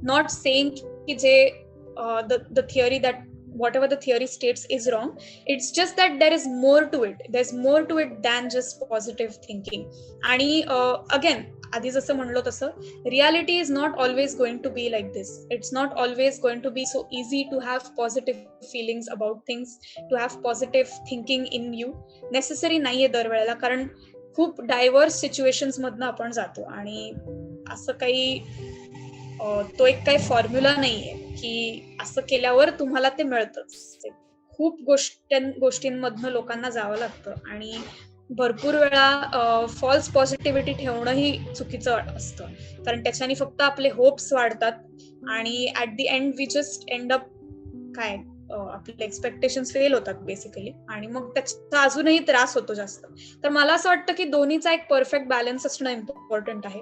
not saying की जे the theory that whatever the theory states is wrong. It's just that there is more to it. There's more to it than just positive thinking. आणि again आधी जसं म्हणलो तसं reality is not always going to be like this. It's not always going to be so easy to have positive feelings about things, to have positive thinking in you. Necessary नाहीये दरवेळेला, कारण खूप diverse situations मधनं आपण जातो आणि असं काही तो एक काही फॉर्म्युला नाहीये की असं केल्यावर तुम्हाला ते मिळतंच. खूप गोष्टींमधनं लोकांना जावं लागतं आणि भरपूर वेळा फॉल्स पॉझिटिव्हिटी ठेवणंही चुकीचं असतं, कारण त्याच्याने फक्त आपले होप्स वाढतात आणि at the end we just end up काय आपले एक्सपेक्टेशन्स फेल होतात बेसिकली, आणि मग त्याचा अजूनही त्रास होतो जास्त. तर मला असं वाटतं की दोन्हीचा एक परफेक्ट बॅलन्स असणं इम्पॉर्टंट आहे.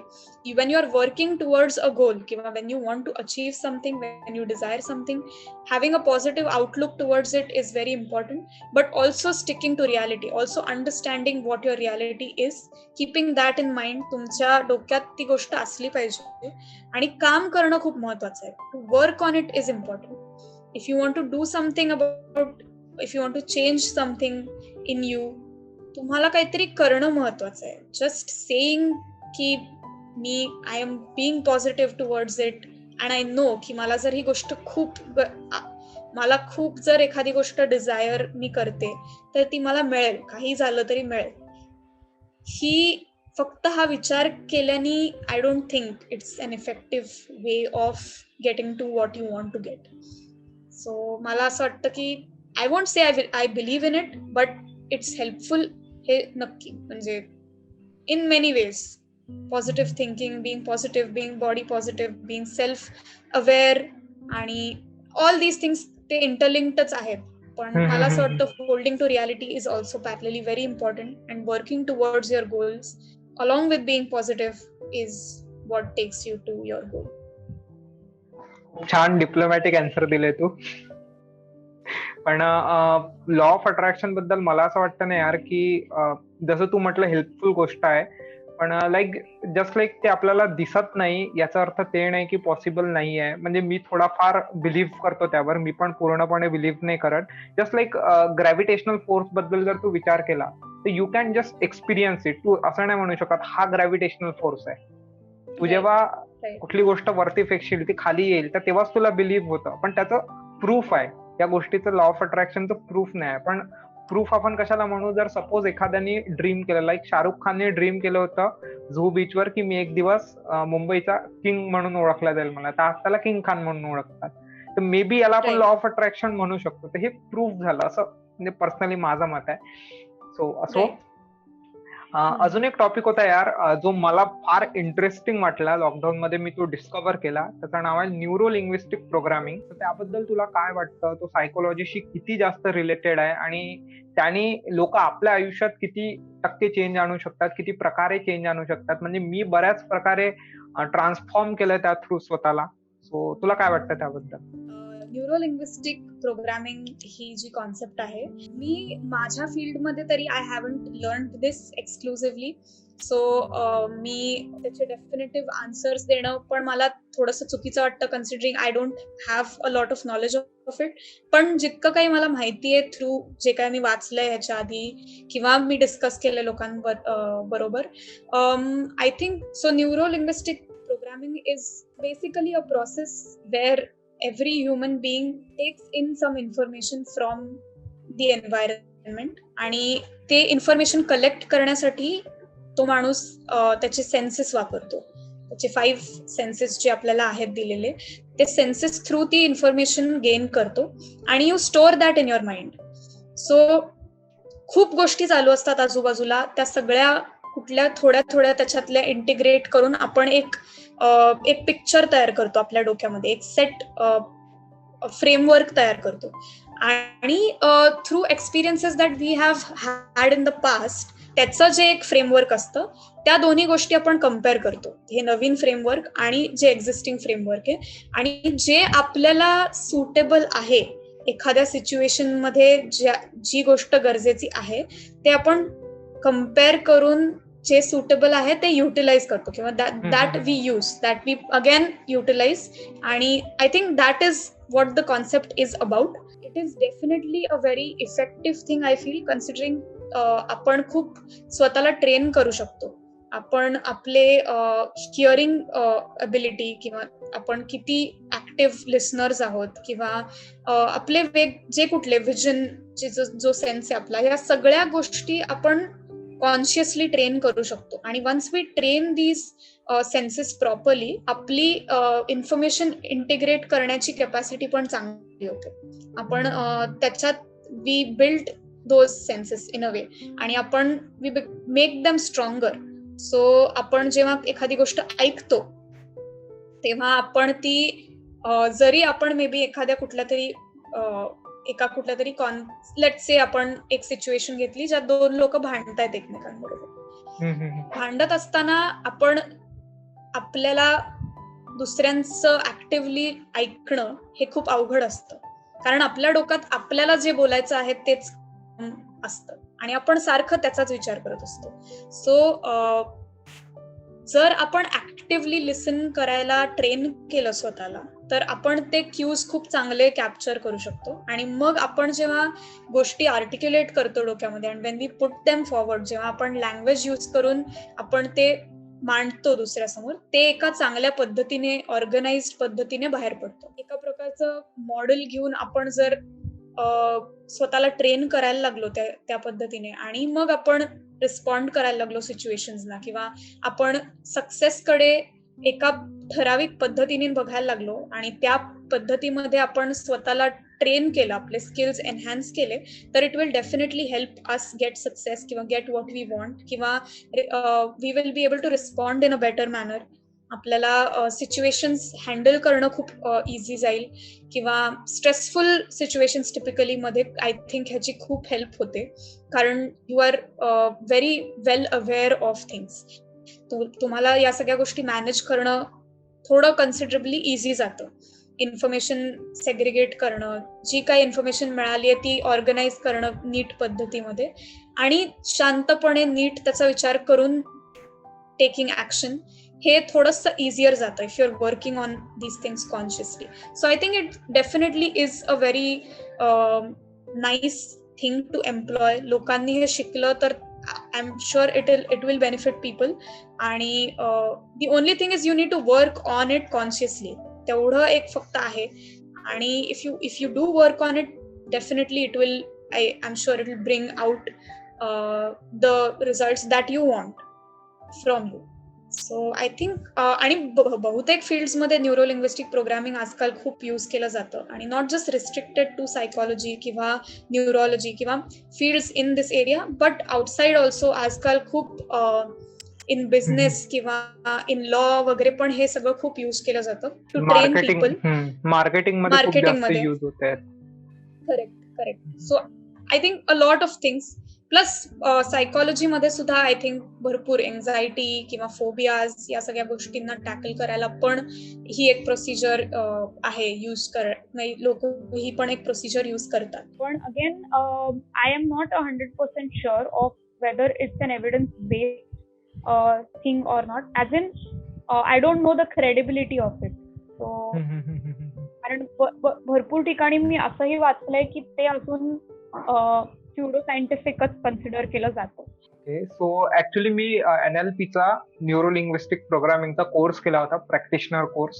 when you are working towards a goal kiva when you want to achieve something, when you desire something, having a positive outlook towards it is very important, but also sticking to reality, also understanding what your reality is, keeping that in mind. तुमच्या डोक्यात ती गोष्ट असली पाहिजे आणि काम करणं खूप महत्त्वाचं आहे. to work on it is important. if you want to do something about, if you want to change something in you, तुम्हाला काहीतरी करणं महत्त्वाचं आहे. just saying की मी I am being positive towards it and I know की मला जर ही गोष्ट मला खूप जर एखादी गोष्ट डिझायर मी करते तर ती मला मिळेल, काही झालं तरी मिळेल, ही फक्त हा विचार केल्याने I don't think it's an effective way of getting to what you want to get. So मला असं वाटतं की I want say I believe in it, but it's helpful हे नक्की, म्हणजे in many ways. Positive thinking, being positive, being body positive, being self aware आणि all these things ते इंटरलिंक्डच आहेत. पण मला असं वाटतं holding to reality is also parallelly very important, and working towards your goals along with being positive is what takes you to your goal. छान diplomatic answer दिले तू. पण लॉ ऑफ अट्रॅक्शन बद्दल मला असं वाटतं ना यार की जसं तू म्हटलं हेल्पफुल गोष्ट आहे, पण जस्ट लाईक ते आपल्याला दिसत नाही याचा अर्थ ते नाही की पॉसिबल नाही आहे. म्हणजे मी थोडाफार बिलीव्ह करतो त्यावर, मी पण पूर्णपणे बिलीव्ह नाही करत. जस्ट लाईक ग्रॅव्हिटेशनल फोर्स बद्दल जर तू विचार केला तर you can just experience it. तू असं नाही म्हणू शकत हा ग्रॅव्हिटेशनल फोर्स आहे. तू जेव्हा कुठली गोष्ट वरती फेकशील ती खाली येईल तर तेव्हाच तुला बिलीव्ह होतं, पण त्याचं प्रूफ आहे. या गोष्टीचं लॉ ऑफ अट्रॅक्शनचं प्रूफ नाही आहे. पण प्रूफ आपण कशाला म्हणू, जर सपोज एखाद्याने ड्रीम केलं, लाईक शाहरुख खानने ड्रीम केलं होतं झू बीचवर की मी एक दिवस मुंबईचा किंग म्हणून ओळखला जाईल मला, तर आज त्याला किंग खान म्हणून ओळखतात. तर मे बी याला आपण लॉ ऑफ अट्रॅक्शन म्हणू शकतो. तर हे प्रूफ झालं असं म्हणजे पर्सनली माझं मत आहे. सो असो, अजून एक टॉपिक होता यार, जो मला फार इंटरेस्टिंग वाटला लॉकडाऊन मध्ये, मी तो डिस्कव्हर केला. त्याचं नाव आहे न्यूरो लिंग्विस्टिक प्रोग्रामिंग. तर त्याबद्दल तुला काय वाटतं? तो सायकोलॉजीशी किती जास्त रिलेटेड आहे आणि त्याने लोक आपल्या आयुष्यात किती टक्के चेंज आणू शकतात, किती प्रकारे चेंज आणू शकतात? म्हणजे मी बऱ्याच प्रकारे ट्रान्सफॉर्म केलं त्या थ्रू स्वतःला. सो तुला काय वाटतं त्याबद्दल? न्यूरो लिंग्विस्टिक प्रोग्रामिंग ही जी कॉन्सेप्ट आहे, मी माझ्या फील्डमध्ये तरी I haven't learn this exclusively. So मी त्याचे डेफिनेटिव्ह आन्सर्स देणं पण मला थोडंसं चुकीचं वाटतं, considering I don't have a lot of knowledge of it. पण जितकं काही मला माहिती आहे थ्रू जे काही मी वाचलंय ह्याच्या आधी किंवा मी डिस्कस केलं लोकांबरोबर, I think so neuro linguistic programming is basically a process where every human being takes in some information from the environment आणि ते इन्फॉर्मेशन कलेक्ट करण्यासाठी तो माणूस त्याचे सेन्सेस वापरतो. त्याचे 5 सेन्सेस जे आपल्याला आहेत दिलेले, ते सेन्सेस थ्रू ती इन्फॉर्मेशन गेन करतो आणि you store that in your mind. So खूप गोष्टी चालू असतात आजूबाजूला, त्या सगळ्या कुठल्या थोड्या थोड्या त्याच्यातल्या इंटिग्रेट करून आपण एक पिक्चर तयार करतो आपल्या डोक्यामध्ये, एक सेट फ्रेमवर्क तयार करतो आणि through experiences that we have had in the past, त्याचं जे एक फ्रेमवर्क असतं, त्या दोन्ही गोष्टी आपण कम्पेअर करतो, हे नवीन फ्रेमवर्क आणि जे एक्झिस्टिंग फ्रेमवर्क आहे, आणि जे आपल्याला सुटेबल आहे एखाद्या सिच्युएशन मध्ये जी गोष्ट गरजेची आहे ते आपण कम्पेअर करून जे सुटेबल आहे ते युटिलाइज करतो, किंवा that we use, that we again utilise. आणि I think that is what the concept is about. It is definitely a very effective thing I feel, considering आपण खूप स्वतःला ट्रेन करू शकतो. आपण आपले हिअरिंग अबिलिटी किंवा आपण किती ऍक्टिव्ह लिसनर्स आहोत किंवा आपले जे कुठले विजन, जो सेन्स आहे आपला, या सगळ्या गोष्टी आपण कॉन्शियसली ट्रेन करू शकतो. आणि once we train these senses properly, आपली इन्फॉर्मेशन इंटिग्रेट करण्याची कॅपॅसिटी पण चांगली होते. आपण त्याच्यात we build those senses in a way, आणि आपण we make them stronger. So आपण जेव्हा एखादी गोष्ट ऐकतो तेव्हा आपण ती जरी आपण मे बी एखाद्या कुठल्या तरी लेट्स से आपण एक सिच्युएशन घेतली ज्यात 2 लोक भांडतायत एकमेकांबरोबर. भांडत असताना आपण आपल्याला दुसऱ्यांचं ऍक्टिव्हली ऐकणं हे खूप अवघड असतं, कारण आपल्या डोक्यात आपल्याला जे बोलायचं आहे तेच असतं आणि आपण सारखं त्याचाच विचार करत असतो. सो जर आपण ऍक्टिव्हली लिसन करायला ट्रेन केलं स्वतःला, तर आपण ते क्यूज खूप चांगले कॅप्चर करू शकतो. आणि मग आपण जेव्हा गोष्टी आर्टिक्युलेट करतो डोक्यामध्ये, and when we put them forward, जेव्हा आपण लँग्वेज यूज करून आपण ते मांडतो दुसऱ्यासमोर, ते एका चांगल्या पद्धतीने, ऑर्गनाइज्ड पद्धतीने बाहेर पडतो. एका प्रकारचं मॉडेल घेऊन आपण जर स्वतःला ट्रेन करायला लागलो त्या पद्धतीने, आणि मग आपण रिस्पॉन्ड करायला लागलो सिच्युएशन्सना, किंवा आपण सक्सेसकडे एका ठराविक पद्धतीने बघायला लागलो आणि त्या पद्धतीमध्ये आपण स्वतःला ट्रेन केलं, आपले स्किल्स एनहान्स केले, तर it will definitely help us get success किंवा गेट व्हॉट वी वॉन्ट, किंवा we will be able to respond in a better manner. आपल्याला सिच्युएशन्स हँडल करणं खूप इझी जाईल, किंवा स्ट्रेसफुल सिच्युएशन्स टिपिकली मध्ये आय थिंक ह्याची खूप हेल्प होते, कारण you are very well aware of things. तुम्हाला या सगळ्या गोष्टी मॅनेज करणं थोडं कन्सिडरेबली इझी जातं. इन्फॉर्मेशन सेग्रिगेट करणं, जी काही इन्फॉर्मेशन मिळाली आहे ती ऑर्गनाइज करणं नीट पद्धतीमध्ये, आणि शांतपणे नीट त्याचा विचार करून टेकिंग ऍक्शन, हे थोडंसं इझियर जातं if you are working on these things consciously. So I think it definitely is a very nice thing to employ. लोकांनी हे शिकलं तर I am sure it will benefit people. आणि the only thing is you need to work on it consciously. तेवढं एक फक्त आहे, आणि if you do work on it, definitely it will, I am sure it will bring out the results that you want from you. So I think आणि बहुतेक फील्ड्समध्ये neuro linguistic programming आजकाल खूप use केलं जातं आणि not just restricted to psychology किंवा neurology किंवा fields in this area, but outside also आजकाल खूप इन बिझनेस किंवा इन लॉ वगैरे पण हे सगळं खूप यूज केलं जातं टू ट्रेन पीपल मार्केटिंग मध्ये खूप जास्त मार्केटिंगमध्ये. यूज होत आहेत. Correct. So I think a lot of things plus psychology मध्ये सुद्धा आय थिंक भरपूर एन्झायटी किंवा फोबियाज या सगळ्या गोष्टींना टॅकल करायला पण ही एक प्रोसिजर आहे यूज लोक ही पण एक प्रोसिजर यूज करतात. पण again I am not 100% sure of whether it's an evidence based thing or not, as in I don't know the credibility of it. So कारण भरपूर ठिकाणी मी असंही वाचलंय की ते अजून स्युडो सायंटिफिकच कन्सिडर केलं जातं. ओके, सो ऍक्च्युली मी NLPचा न्यूरो लिंग्विस्टिक प्रोग्रामिंगचा कोर्स केला होता, प्रॅक्टिशनर कोर्स.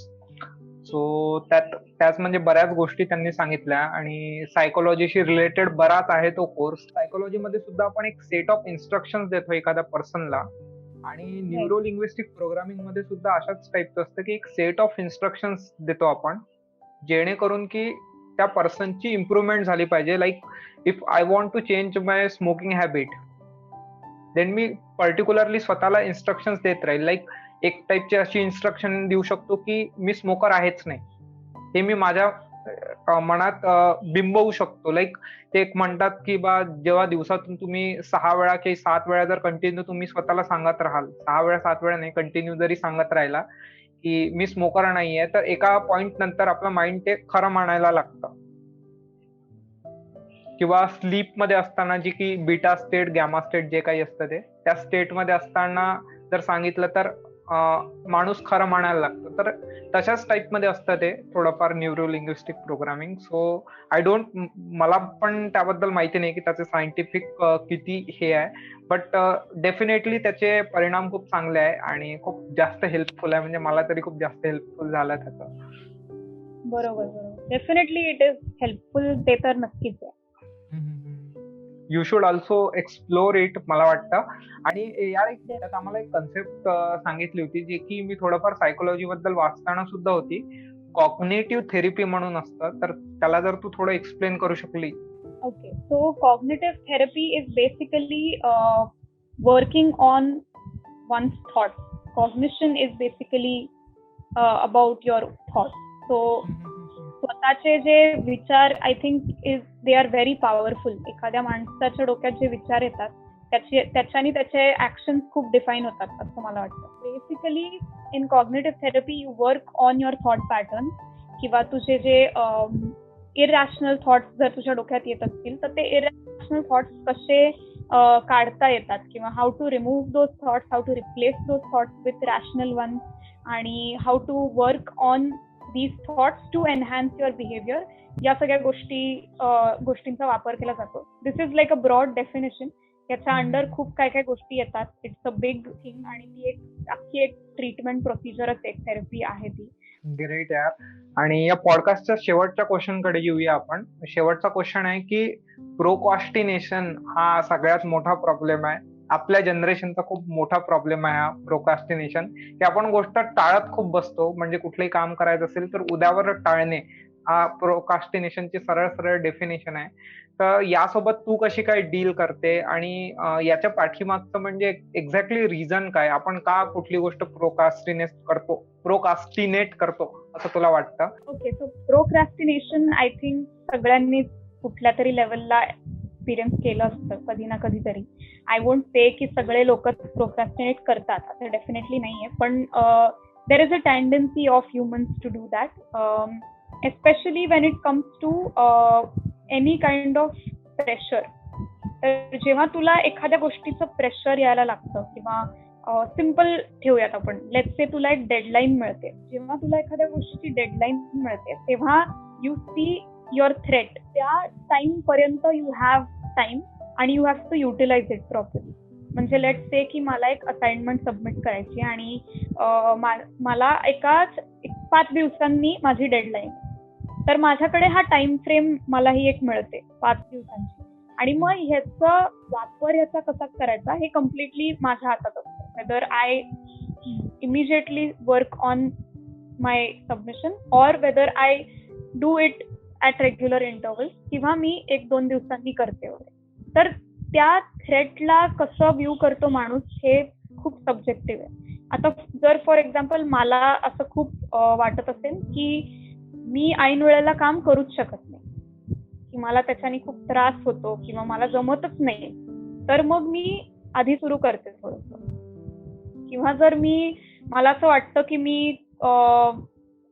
सो त्याच म्हणजे बऱ्याच गोष्टी त्यांनी सांगितल्या आणि सायकोलॉजीशी रिलेटेड बराच आहे तो कोर्स. सायकोलॉजीमध्ये सुद्धा आपण एक सेट ऑफ इन्स्ट्रक्शन देतो एखाद्या पर्सनला, आणि न्यूरो लिंग्विस्टिक प्रोग्रामिंग मध्ये सुद्धा अशाच टाईपचं असतं की एक सेट ऑफ इन्स्ट्रक्शन्स देतो आपण, जेणेकरून की त्या पर्सनची इम्प्रुव्हमेंट झाली पाहिजे. Like if I want to change my smoking habit, then मी पर्टिक्युलरली स्वतःला इन्स्ट्रक्शन्स देत राहील. लाईक एक टाईपची अशी इन्स्ट्रक्शन देऊ शकतो की मी स्मोकर आहेच नाही, हे मी माझ्या मनात बिंबवू शकतो. लाईक ते एक म्हणतात की बा जेव्हा दिवसातून तुम्ही 6 वेळा किंवा 7 वेळा जर कंटिन्यू तुम्ही स्वतःला सांगत राहाल, 6 वेळा 7 वेळा नाही, कंटिन्यू जरी सांगत राहिला की मी स्मोकर नाहीये, तर एका पॉइंट नंतर आपलं माइंड ते खरं मानायला लागतं. किंवा स्लीप मध्ये असताना जी की बीटा स्टेट, गॅमा स्टेट जे काही असतं ते, त्या स्टेट मध्ये असताना जर सांगितलं तर माणूस खरं मानायला लागतो. तर तशाच टाईप मध्ये असतं ते थोडंफार neuro linguistic programming. So I don't, मला पण त्याबद्दल माहिती नाही की त्याचे सायंटिफिक किती हे आहे, बट डेफिनेटली त्याचे परिणाम खूप चांगले आहे आणि खूप जास्त हेल्पफुल आहे. म्हणजे मला तरी खूप जास्त हेल्पफुल झालं त्याचं. बरोबर. डेफिनेटली इट इज हेल्पफुल, ते तर नक्कीच आहे. You should also explore it, मला वाटतं. आणि यार एक त्यात आम्हाला एक कन्सेप्ट सांगितली होती जी की मी थोडंफार सायकोलॉजी बद्दल वाचताना सुद्धा होती, कॉग्निटिव्ह थेरपी म्हणून असतं. तर त्याला जर तू थोडं एक्सप्लेन करू शकली. Okay, so cognitive therapy is basically working on one's thoughts. Cognition is basically about your thoughts. So स्वतःचे जे विचार, I think they are very powerful. एखाद्या माणसाच्या डोक्यात जे विचार येतात त्याच्याने त्याचे ऍक्शन खूप डिफाईन होतात असं मला वाटतं. Basically in cognitive therapy you work on your thought pattern, किंवा तुझे जे इरॅशनल थॉट्स जर तुझ्या डोक्यात येत असतील तर ते इरॅशनल थॉट्स कसे काढता येतात, किंवा how to remove those thoughts, how to replace those thoughts with rational ones, आणि how to work on these thoughts to enhance your behavior. या सगळ्या गोष्टींचा वापर केला जातो. This is like a broad definition. याच्या अंडर खूप काय गोष्टी येतात. इट्स अ बिग थिंग, आणि ती अख्खी एक ट्रीटमेंट प्रोसिजरच, एक थेरपी आहे ती. ग्रेट यार. आणि या पॉडकास्टच्या शेवटच्या क्वेश्चन कडे येऊया आपण. शेवटचा क्वेश्चन आहे की प्रोकॉस्टिनेशन हा सगळ्यात मोठा प्रॉब्लेम आहे, आपल्या जनरेशनचा खूप मोठा प्रॉब्लेम आहे हा प्रोकास्टिनेशन, की आपण गोष्ट टाळत खूप बसतो. म्हणजे कुठलंही काम करायचं असेल तर उद्यावर टाळणे हा प्रोकास्टिनेशनची सरळ डेफिनेशन आहे. तर यासोबत तू कशी काय डील करते, आणि याच्या पाठीमागचं म्हणजे एक्झॅक्टली रिझन काय, आपण का कुठली गोष्ट प्रोकास्टिनेट करतो असं तुला वाटतं? Okay, so procrastination I think सगळ्यांनी कुठल्या तरी लेवलला एक्सपिरियन्स केलं असतं कधी ना कधीतरी. आय वोंट से की सगळे लोक प्रोक्रॅस्टिनेट करतात, असं डेफिनेटली नाहीये, पण there is a tendency of humans to do that, especially when it comes to any kind of pressure. तर जेव्हा तुला एखाद्या गोष्टीचं प्रेशर यायला लागतं, किंवा सिम्पल ठेवूयात आपण, लेट्स से तुला एक डेडलाईन मिळते. जेव्हा तुला एखाद्या गोष्टीची डेडलाईन मिळते तेव्हा यू सी युअर थ्रेट. त्या टाइम पर्यंत यू हॅव टाइम आणि you have to utilise it properly. म्हणजे लेट्स से की मला एक असाइनमेंट सबमिट करायची आणि मला 5 दिवसांनी माझी डेडलाईन, तर माझ्याकडे हा टाइम फ्रेम मलाही एक मिळते 5 दिवसांची, आणि मग ह्याचा वापर कसा करायचा हे कम्प्लिटली माझ्या हातात असतं. Whether I immediately work on my submission or whether I do it at regular intervals किंवा मी 1-2 दिवसांनी करते वगैरे. तर त्या थ्रेटला कसं व्ह्यू करतो माणूस हे खूप सब्जेक्टिव्ह आहे. आता जर फॉर एक्झाम्पल मला असं खूप वाटत असेल की मी ऐन वेळेला काम करूच शकत नाही, की मला त्याच्याने खूप त्रास होतो किंवा मला जमतच नाही, तर मग मी आधी सुरू करते थोडंसं. किंवा जर मला असं वाटतं की मी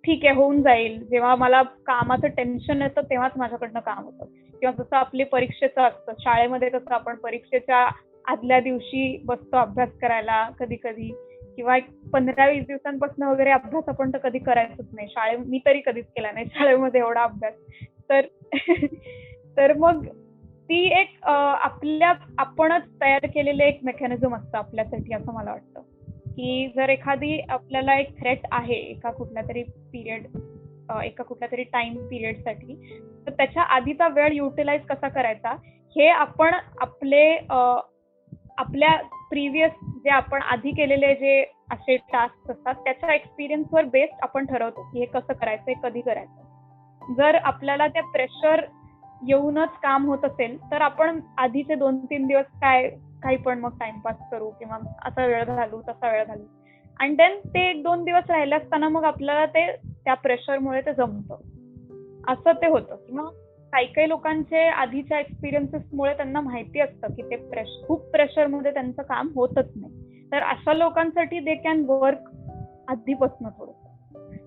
ठीक आहे होऊन जाईल, जेव्हा मला कामाचं टेन्शन येतं तेव्हाच माझ्याकडनं काम होतं. किंवा जसं आपली परीक्षेचं असतं शाळेमध्ये, कसं आपण परीक्षेच्या आदल्या दिवशी बसतो अभ्यास करायला कधी कधी, किंवा 15-20 दिवसांपासून वगैरे अभ्यास आपण तर कधी करायचंच नाही. मी तरी कधीच केला नाही शाळेमध्ये एवढा अभ्यास. तर तर मग ती एक आपणच तयार केलेलं एक मेकॅनिझम असतं आपल्यासाठी असं मला वाटतं, की जर एखादी आपल्याला एक थ्रेट आहे एका कुठल्या तरी टाइम पिरियडसाठी, तर त्याच्या आधीचा वेळ युटिलाइज कसा करायचा हे आपण आपल्या प्रिव्हियस जे आपण आधी केलेले जे असे टास्क असतात त्याच्या एक्सपिरियन्सवर बेस्ड आपण ठरवतो की हे कसं करायचं, हे कधी करायचं. जर आपल्याला त्या प्रेशर येऊनच काम होत असेल तर आपण आधीचे 2-3 दिवस काही पण मग टाइमपास करू किंवा असा वेळ घालू तसा वेळ घालू, आणि देन ते 1-2 दिवस राहिले असताना मग आपल्याला ते त्या प्रेशरमुळे ते जमतं, असं ते होतं. किंवा काही लोकांचे आधीच्या एक्सपिरियन्सेसमुळे त्यांना माहिती असतं की ते खूप प्रेशरमध्ये त्यांचं काम होतच नाही, तर अशा लोकांसाठी दे कॅन वर्क आधीपासून थोडं.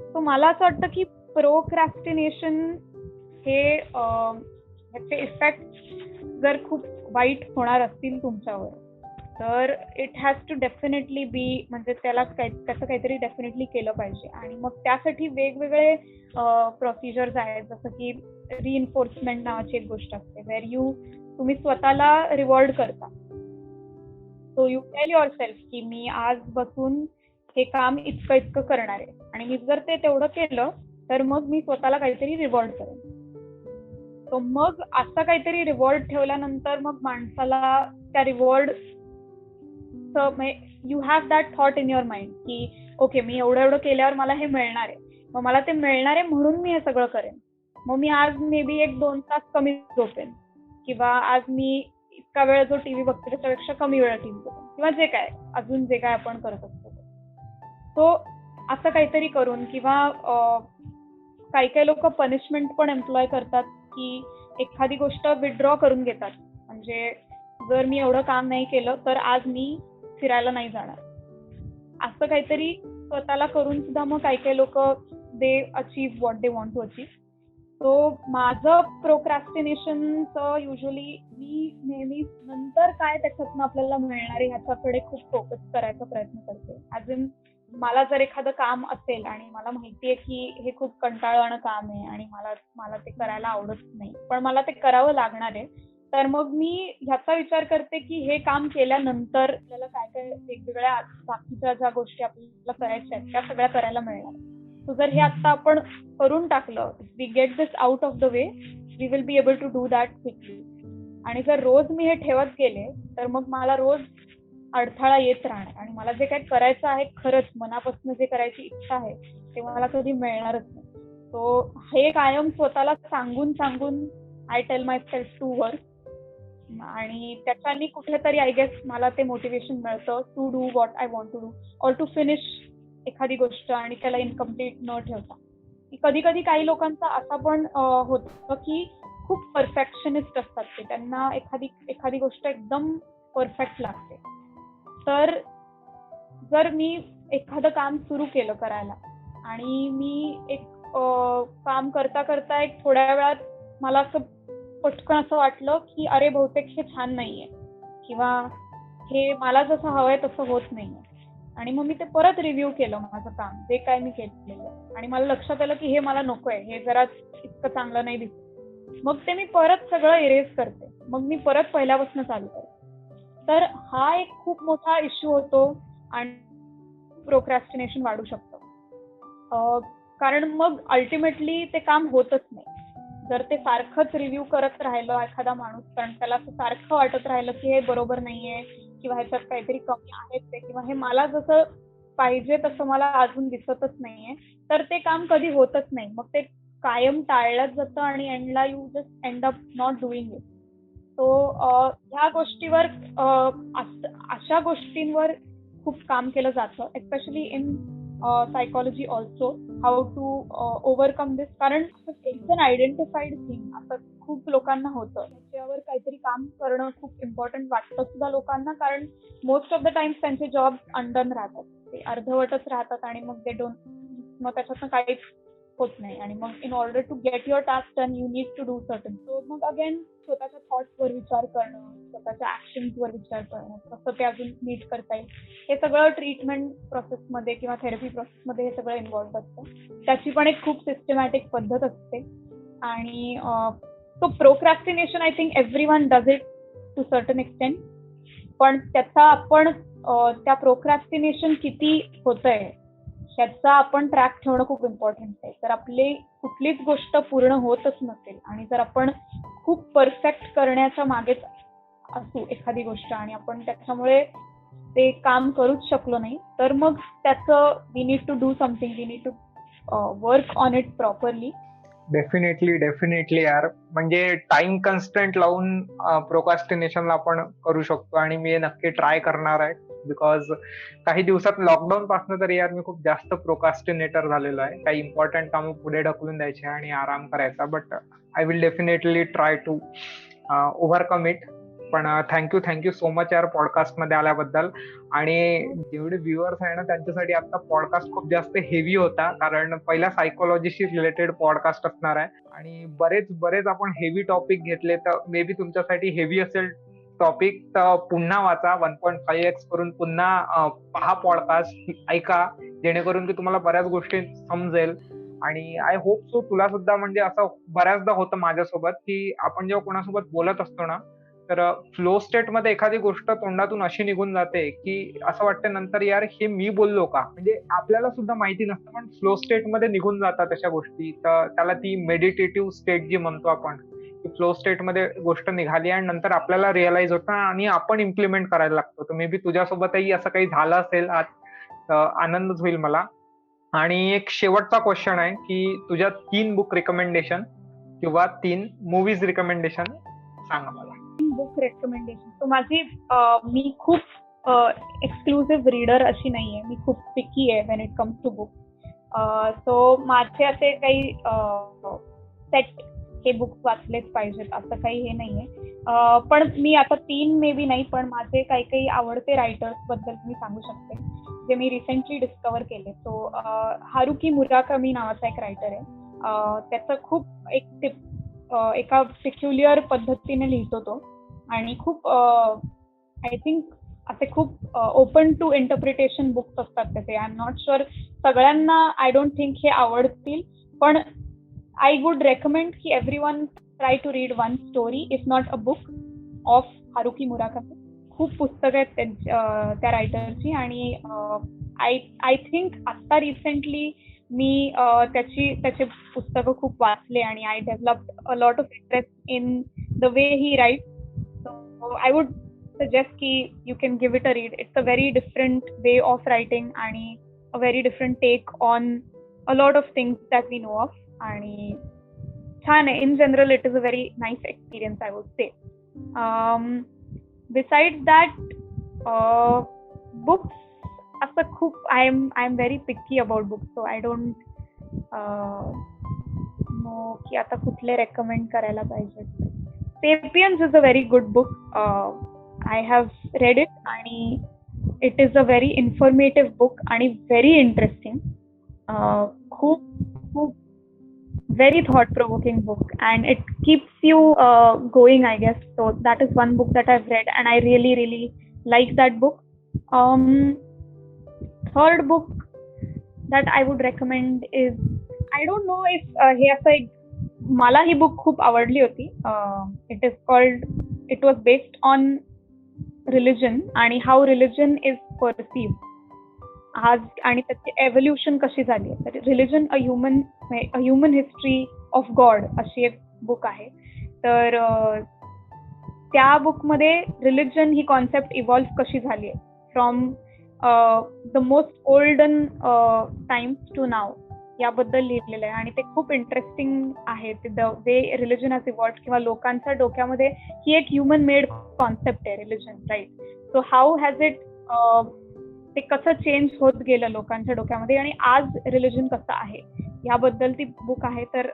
सो मला असं वाटतं की प्रोक्रॅस्टिनेशन ह्याचे इफेक्ट जर खूप वाईट होणार असतील तुमच्यावर, तर it has to definitely be, म्हणजे त्याचं काहीतरी डेफिनेटली केलं पाहिजे. आणि मग त्यासाठी वेगवेगळे प्रोसिजर्स आहेत, जसं की रिइन्फोर्समेंट नावाची एक गोष्ट असते, वेर तुम्ही स्वतःला रिवॉर्ड करता. So you tell yourself की मी आज बसून हे काम इतकं करणार आहे, आणि मी जर ते तेवढं केलं तर मग मी स्वतःला काहीतरी रिवॉर्ड करेन. तो मग असं काहीतरी रिवॉर्ड ठेवल्यानंतर मग माणसाला त्या reward, you have that thought in your mind की ओके मी एवढं केल्यावर मला हे मिळणार आहे, मग मला ते मिळणार आहे म्हणून मी हे सगळं करेन. मग मी आज मे बी 1-2 तास कमी झोपेन, किंवा आज मी इतका वेळ जो टीव्ही बघते त्याच्यापेक्षा कमी वेळ टीव्ही बघेन, किंवा जे काय आपण करत असतो. सो असं काहीतरी करून, किंवा काही लोक पनिशमेंट पण एम्प्लॉय करतात की एखादी गोष्ट विथड्रॉ करून घेतात, म्हणजे जर मी एवढं काम नाही केलं तर आज मी फिरायला नाही जाणार, असं काहीतरी स्वतःला करून सुद्धा मग काही लोक they achieve what they want to achieve. So माझं प्रोक्रॅस्टिनेशनचं युजली मी नेहमी नंतर काय त्याच्यातून आपल्याला मिळणार आहे ह्याच्याकडे खूप फोकस करायचा प्रयत्न करते. अजून मला जर एखादं काम असेल आणि मला माहितीये की हे खूप कंटाळवाणं काम आहे आणि मला ते करायला आवडत नाही, पण मला ते करावं लागणार आहे, तर मग मी ह्याचा विचार करते की हे काम केल्यानंतर आपल्याला काय वेगवेगळ्या बाकीच्या ज्या गोष्टी आपल्याला करायच्या आहेत त्या सगळ्या करायला मिळणार. सो जर हे आता आपण करून टाकलं, we get this out of the way, we will be able to do that quickly. आणि जर रोज मी हे ठेवत गेले तर मग मला रोज अडथळा येत राहणार, आणि मला जे काही करायचं आहे खरंच मनापासून जे करायची इच्छा आहे ते मला कधी मिळणारच नाही. सो हे कायम स्वतःला सांगून I tell myself to work, आणि त्याच्यानी कुठेतरी आय गेस मला ते मोटिवेशन मिळतं to do what I want to do, or to finish एखादी गोष्ट आणि त्याला इनकम्प्लीट न ठेवता. कधी काही लोकांचा असा पण होतं की खूप परफेक्शनिस्ट असतात ते, त्यांना एखादी गोष्ट एकदम परफेक्ट लागते. तर जर मी एखादं काम सुरू केलं करायला आणि मी एक काम करता एक थोड्या वेळात मला असं पटकन असं वाटलं की अरे बहुतेक हे छान नाहीये, किंवा हे मला जसं हवंय तसं होत नाहीये, आणि मग मी ते परत रिव्ह्यू केलं माझं काम जे काय मी केलेलं, आणि मला लक्षात आलं की हे मला नकोय, हे जरा इतकं चांगलं नाही दिसत, मग ते मी परत सगळं इरेज करते, मग मी परत पहिल्यापासून चालू करते. तर हा एक खूप मोठा इश्यू होतो आणि प्रोक्रॅस्टिनेशन वाढू शकतं, कारण मग अल्टिमेटली ते काम होतच नाही. जर ते सारखंच रिव्ह्यू करत राहिलं एखादा माणूस, कारण त्याला असं सारखं वाटत राहिलं की हे बरोबर नाहीये, किंवा ह्याच्यात काहीतरी कमी आहेत ते, किंवा हे मला जसं पाहिजे तसं मला अजून दिसतच नाहीये, तर ते काम कधी होतच नाही. मग ते कायम टाळलंच जातं आणि एंडला you just end up not doing it. So ह्या गोष्टीवर अशा गोष्टींवर खूप काम केलं जातं, especially in psychology also, how to overcome this. कारण इट्स अन आयडेंटिफाईड थिंग, असं खूप लोकांना होतं. त्याच्यावर काहीतरी काम करणं खूप इम्पॉर्टंट वाटतं सुद्धा लोकांना, कारण मोस्ट ऑफ द टाइम्स त्यांचे जॉब अनडन राहतात, ते अर्धवटच राहतात आणि मग मग त्याच्यातनं काहीच होत नाही. आणि मग in order to get your task done you need to do certain. So मग अगेन स्वतःच्या थॉट्सवर विचार करणं, स्वतःच्या ऍक्शन्सवर विचार करणं, कसं ते अजून नीट करता येईल, हे सगळं ट्रीटमेंट प्रोसेसमध्ये किंवा थेरपी प्रोसेसमध्ये हे सगळं इन्व्हॉल्व्ह असतं. त्याची पण एक खूप सिस्टमॅटिक पद्धत असते. आणि तो procrastination, I think everyone does it to certain extent. पण त्याचा आपण त्या प्रोक्रॅस्टिनेशन किती होतंय ह्याचा आपण ट्रॅक ठेवणं खूप इम्पॉर्टंट आहे. तर आपली कुठलीच गोष्ट पूर्ण होतच नसेल आणि जर आपण खूप परफेक्ट करण्याच्या मागेच असू एखादी गोष्ट आणि आपण त्याच्यामुळे ते काम करूच शकलो नाही, तर मग त्याचं we need to do something, we need to work on it properly. Definitely यार, म्हणजे टाइम कन्स्टंट लावून प्रोकास्टिनेशनला आपण करू शकतो आणि मी हे नक्की ट्राय करणार आहे. बिकॉज काही दिवसात लॉकडाऊन पासून तरी यार मी खूप जास्त प्रोकास्टिनेटर झालेलो आहे. काही इम्पॉर्टंट कामं पुढे ढकलून द्यायचे आणि आराम करायचा. But I will definitely try to overcome it. पण थँक्यू सो मच यार पॉडकास्ट मध्ये आल्याबद्दल. आणि जेवढे व्ह्युअर्स आहे ना त्यांच्यासाठी आता पॉडकास्ट खूप जास्त हेवी होता, कारण पहिला सायकोलॉजीशी रिलेटेड पॉडकास्ट असणार आहे आणि बरेच आपण हेवी टॉपिक घेतले, तर मे बी तुमच्यासाठी हेवी असेल टॉपिक, तर पुन्हा वाचा 1.5x करून पुन्हा पहा पॉडकास्ट, ऐका, जेणेकरून की तुम्हाला बऱ्याच गोष्टी समजेल. आणि आय होप सो तुला सुद्धा, म्हणजे असं बऱ्याचदा होतं माझ्यासोबत की आपण जेव्हा कोणासोबत बोलत असतो ना, तर फ्लो स्टेट मध्ये एखादी गोष्ट तोंडातून अशी निघून जाते की असं वाटतं नंतर यार हे मी बोललो का, म्हणजे आपल्याला सुद्धा माहिती नसतं पण फ्लो स्टेट मध्ये निघून जातात अशा गोष्टी. तर त्याला ती मेडिटेटिव्ह स्टेट जी म्हणतो आपण, की फ्लो स्टेट मध्ये गोष्ट निघाली आणि नंतर आपल्याला रिअलाइज होतं आणि आपण इम्प्लिमेंट करायला लागतो. तर मे बी तुझ्यासोबतही असं काही झालं असेल आज, आनंदच होईल मला. आणि एक शेवटचा क्वेश्चन आहे की तुझ्या 3 बुक रिकमेंडेशन किंवा 3 मूवीज रिकमेंडेशन सांगा मला. बुक रेकमेंडेशन, सो माझी मी खूप एक्सक्लुसिव्ह रीडर अशी नाहीये, मी खूप पिकी आहे when it comes to book. So माझे असे काही सेट हे बुक्स वाचलेच पाहिजेत असं काही हे नाहीये. पण मी आता 3 मे बी नाही, पण माझे काही आवडते रायटर्स बद्दल मी सांगू शकते जे मी रिसेंटली डिस्कवर केले. सो हारुकी मुराकामी नावाचा एक रायटर आहे. त्याचं खूप एका पेक्युलियर पद्धतीने लिहितो तो आणि खूप आय थिंक असे खूप ओपन टू इंटरप्रिटेशन बुक्स असतात त्याचे. आय एम नॉट शुअर सगळ्यांना आय डोंट थिंक हे आवडतील, पण आय वुड रेकमेंड की everyone try to read one story if not a book of Haruki Murakami. खूप पुस्तकं आहेत त्या रायटरची आणि आय थिंक आत्ता रिसेंटली मी त्याचे पुस्तकं खूप वाचले आणि I developed a lot of interest in the way he write. So I would suggest की you can give it a read. It's a very different way of writing आणि a very different take on a lot of things that we know of. आणि छान आहे. In general it is a very nice experience I would say. Besides that books असं खूप I am very picky about books, so I don't know की आता कुठले recommend करायला पाहिजे. Sapiens is a very good book. I have read it आणि it is a very informative book आणि very interesting. खूप खूप very thought provoking book and it keeps you going, I guess. So that is one book that I've read and I really like that book. Third book that I would recommend is, I don't know if हे असं एक, मला ही book खूप आवडली होती. it was based on religion आणि how religion is perceived आज आणि त्याची एव्होल्युशन कशी झाली आहे. तर religion a human history of God अशी एक बुक आहे. तर त्या बुकमध्ये रिलिजन ही कॉन्सेप्ट इव्हॉल्व्ह कशी झाली आहे from the most olden times to now याबद्दल लिहिलेलं आहे आणि ते खूप इंटरेस्टिंग आहे. The way religion has evolved किंवा लोकांच्या डोक्यामध्ये ही एक ह्युमन मेड कॉन्सेप्ट आहे religion, right? So how has it ते कसं चेंज होत गेलं लोकांच्या डोक्यामध्ये आणि आज रिलिजन कसं आहे याबद्दल ती बुक आहे. तर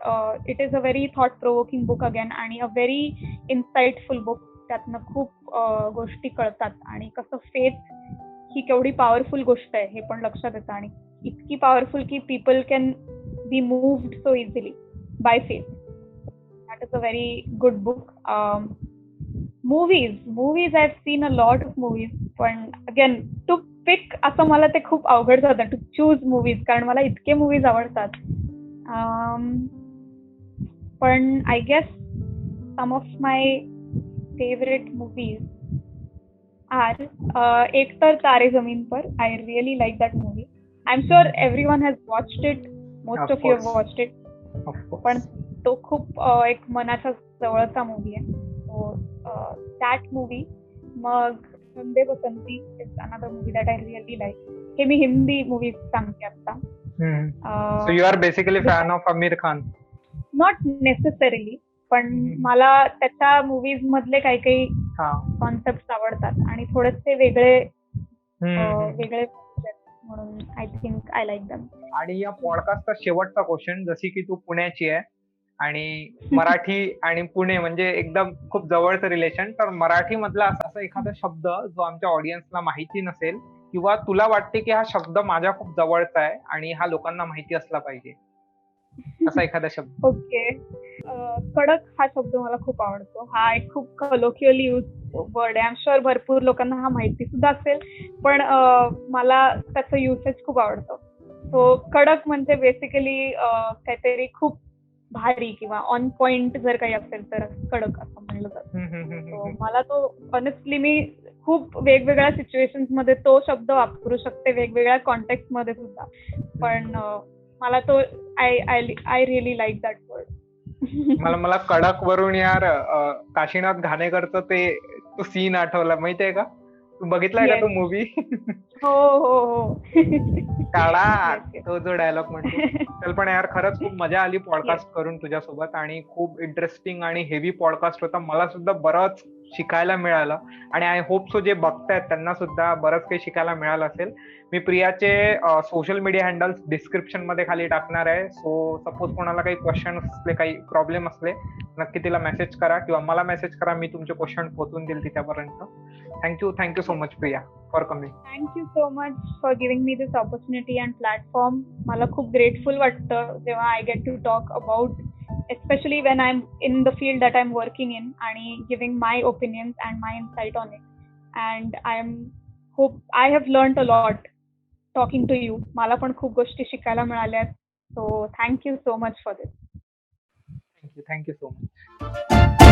it is a very thought provoking book again आणि अ व्हेरी इन्साइटफुल बुक. त्यातनं खूप गोष्टी कळतात आणि कसं फेथ ही केवढी पॉवरफुल गोष्ट आहे हे पण लक्षात येतं आणि इतकी पॉवरफुल की people can be moved so easily by faith. That is a very good book. Movies I have seen a lot of movies, पण अगेन टू पिक असं मला ते खूप अवघड जातं टू चूज मूवीज, कारण मला इतके मूवीज आवडतात. पण I guess some of my favourite movies are एक तर Taare Zameen Par. I really like that movie. I am sure everyone has watched it. Most of you have watched it. पण तो खूप एक मनाच्या जवळचा मूवी आहे. So that movie. मग वंदे Basanti is another movie that I really like. हे मी हिंदी मूवी सांगते आता. So you are basically fan of Aamir Khan? Not necessarily, पण मला त्याच्या मूवीज मधले काही काही कॉन्सेप्ट आवडतात आणि थोडेसे वेगळे वेगळे म्हणून आय थिंक आय लाईक दम. आणि या पॉडकास्टचा शेवटचा क्वेश्चन, जशी की तू पुण्याची आहे आणि मराठी आणि पुणे म्हणजे एकदम खूप जवळचं रिलेशन, तर मराठी मधला असा एखादा शब्द जो आमच्या ऑडियन्सला माहिती नसेल किंवा तुला वाटते की हा शब्द माझ्या खूप जवळचा आहे आणि हा लोकांना माहिती असला पाहिजे, असा एखादा शब्द? ओके. कडक हा शब्द मला खूप आवडतो. हा एक खूप कलोकियली यूज वर्ड आहे. आय एम शुअर भरपूर लोकांना हा माहिती सुद्धा असेल, पण मला त्याचं युसेज खूप आवडतं. सो कडक म्हणजे बेसिकली काहीतरी खूप भारी किंवा ऑन पॉइंट जर काही असेल तर कडक असं म्हणलं जातं. सो मला तो ऑनेस्टली मी खूप वेगवेगळ्या सिच्युएशन्स मध्ये तो शब्द वापरू शकते, वेगवेगळ्या कॉन्टेक्स्ट मध्ये सुद्धा. पण मला तो I really like that word. मला कडक वरून यार काशीनाथ घाणेकरचं तो सीन आठवला, माहितीये का? तू बघितलाय का तो मूवी? हो. काळा तो जो डायलॉग म्हणतो. चल पण यार खरंच खूप मजा आली पॉडकास्ट करून तुझ्यासोबत आणि खूप इंटरेस्टिंग आणि हेवी पॉडकास्ट होता. मला सुद्धा बरंच शिकायला मिळालं आणि आय होप सो जे बघतायत त्यांना सुद्धा बरंच काही शिकायला मिळालं असेल. मी प्रियाचे सोशल मीडिया हँडल्स डिस्क्रिप्शन मध्ये खाली टाकणार आहे. सो सपोज कोणाला काही क्वेश्चन असले, काही प्रॉब्लेम असले, नक्की तिला मेसेज करा किंवा मला मेसेज करा. मी तुमचे क्वेश्चन पोहोचून देईल तिच्यापर्यंत. Thank you so much Priya for coming. Thank you so much for giving me this opportunity and platform. मला खूप ग्रेटफुल वाटतं जेव्हा I get to talk about, especially when I'm in the field that I'm working in, and giving my opinions and my insight on it. And I have learned a lot talking to you. मला पण खूप गोष्टी शिकायला मिळाल्या. So thank you so much for this. Thank you so much.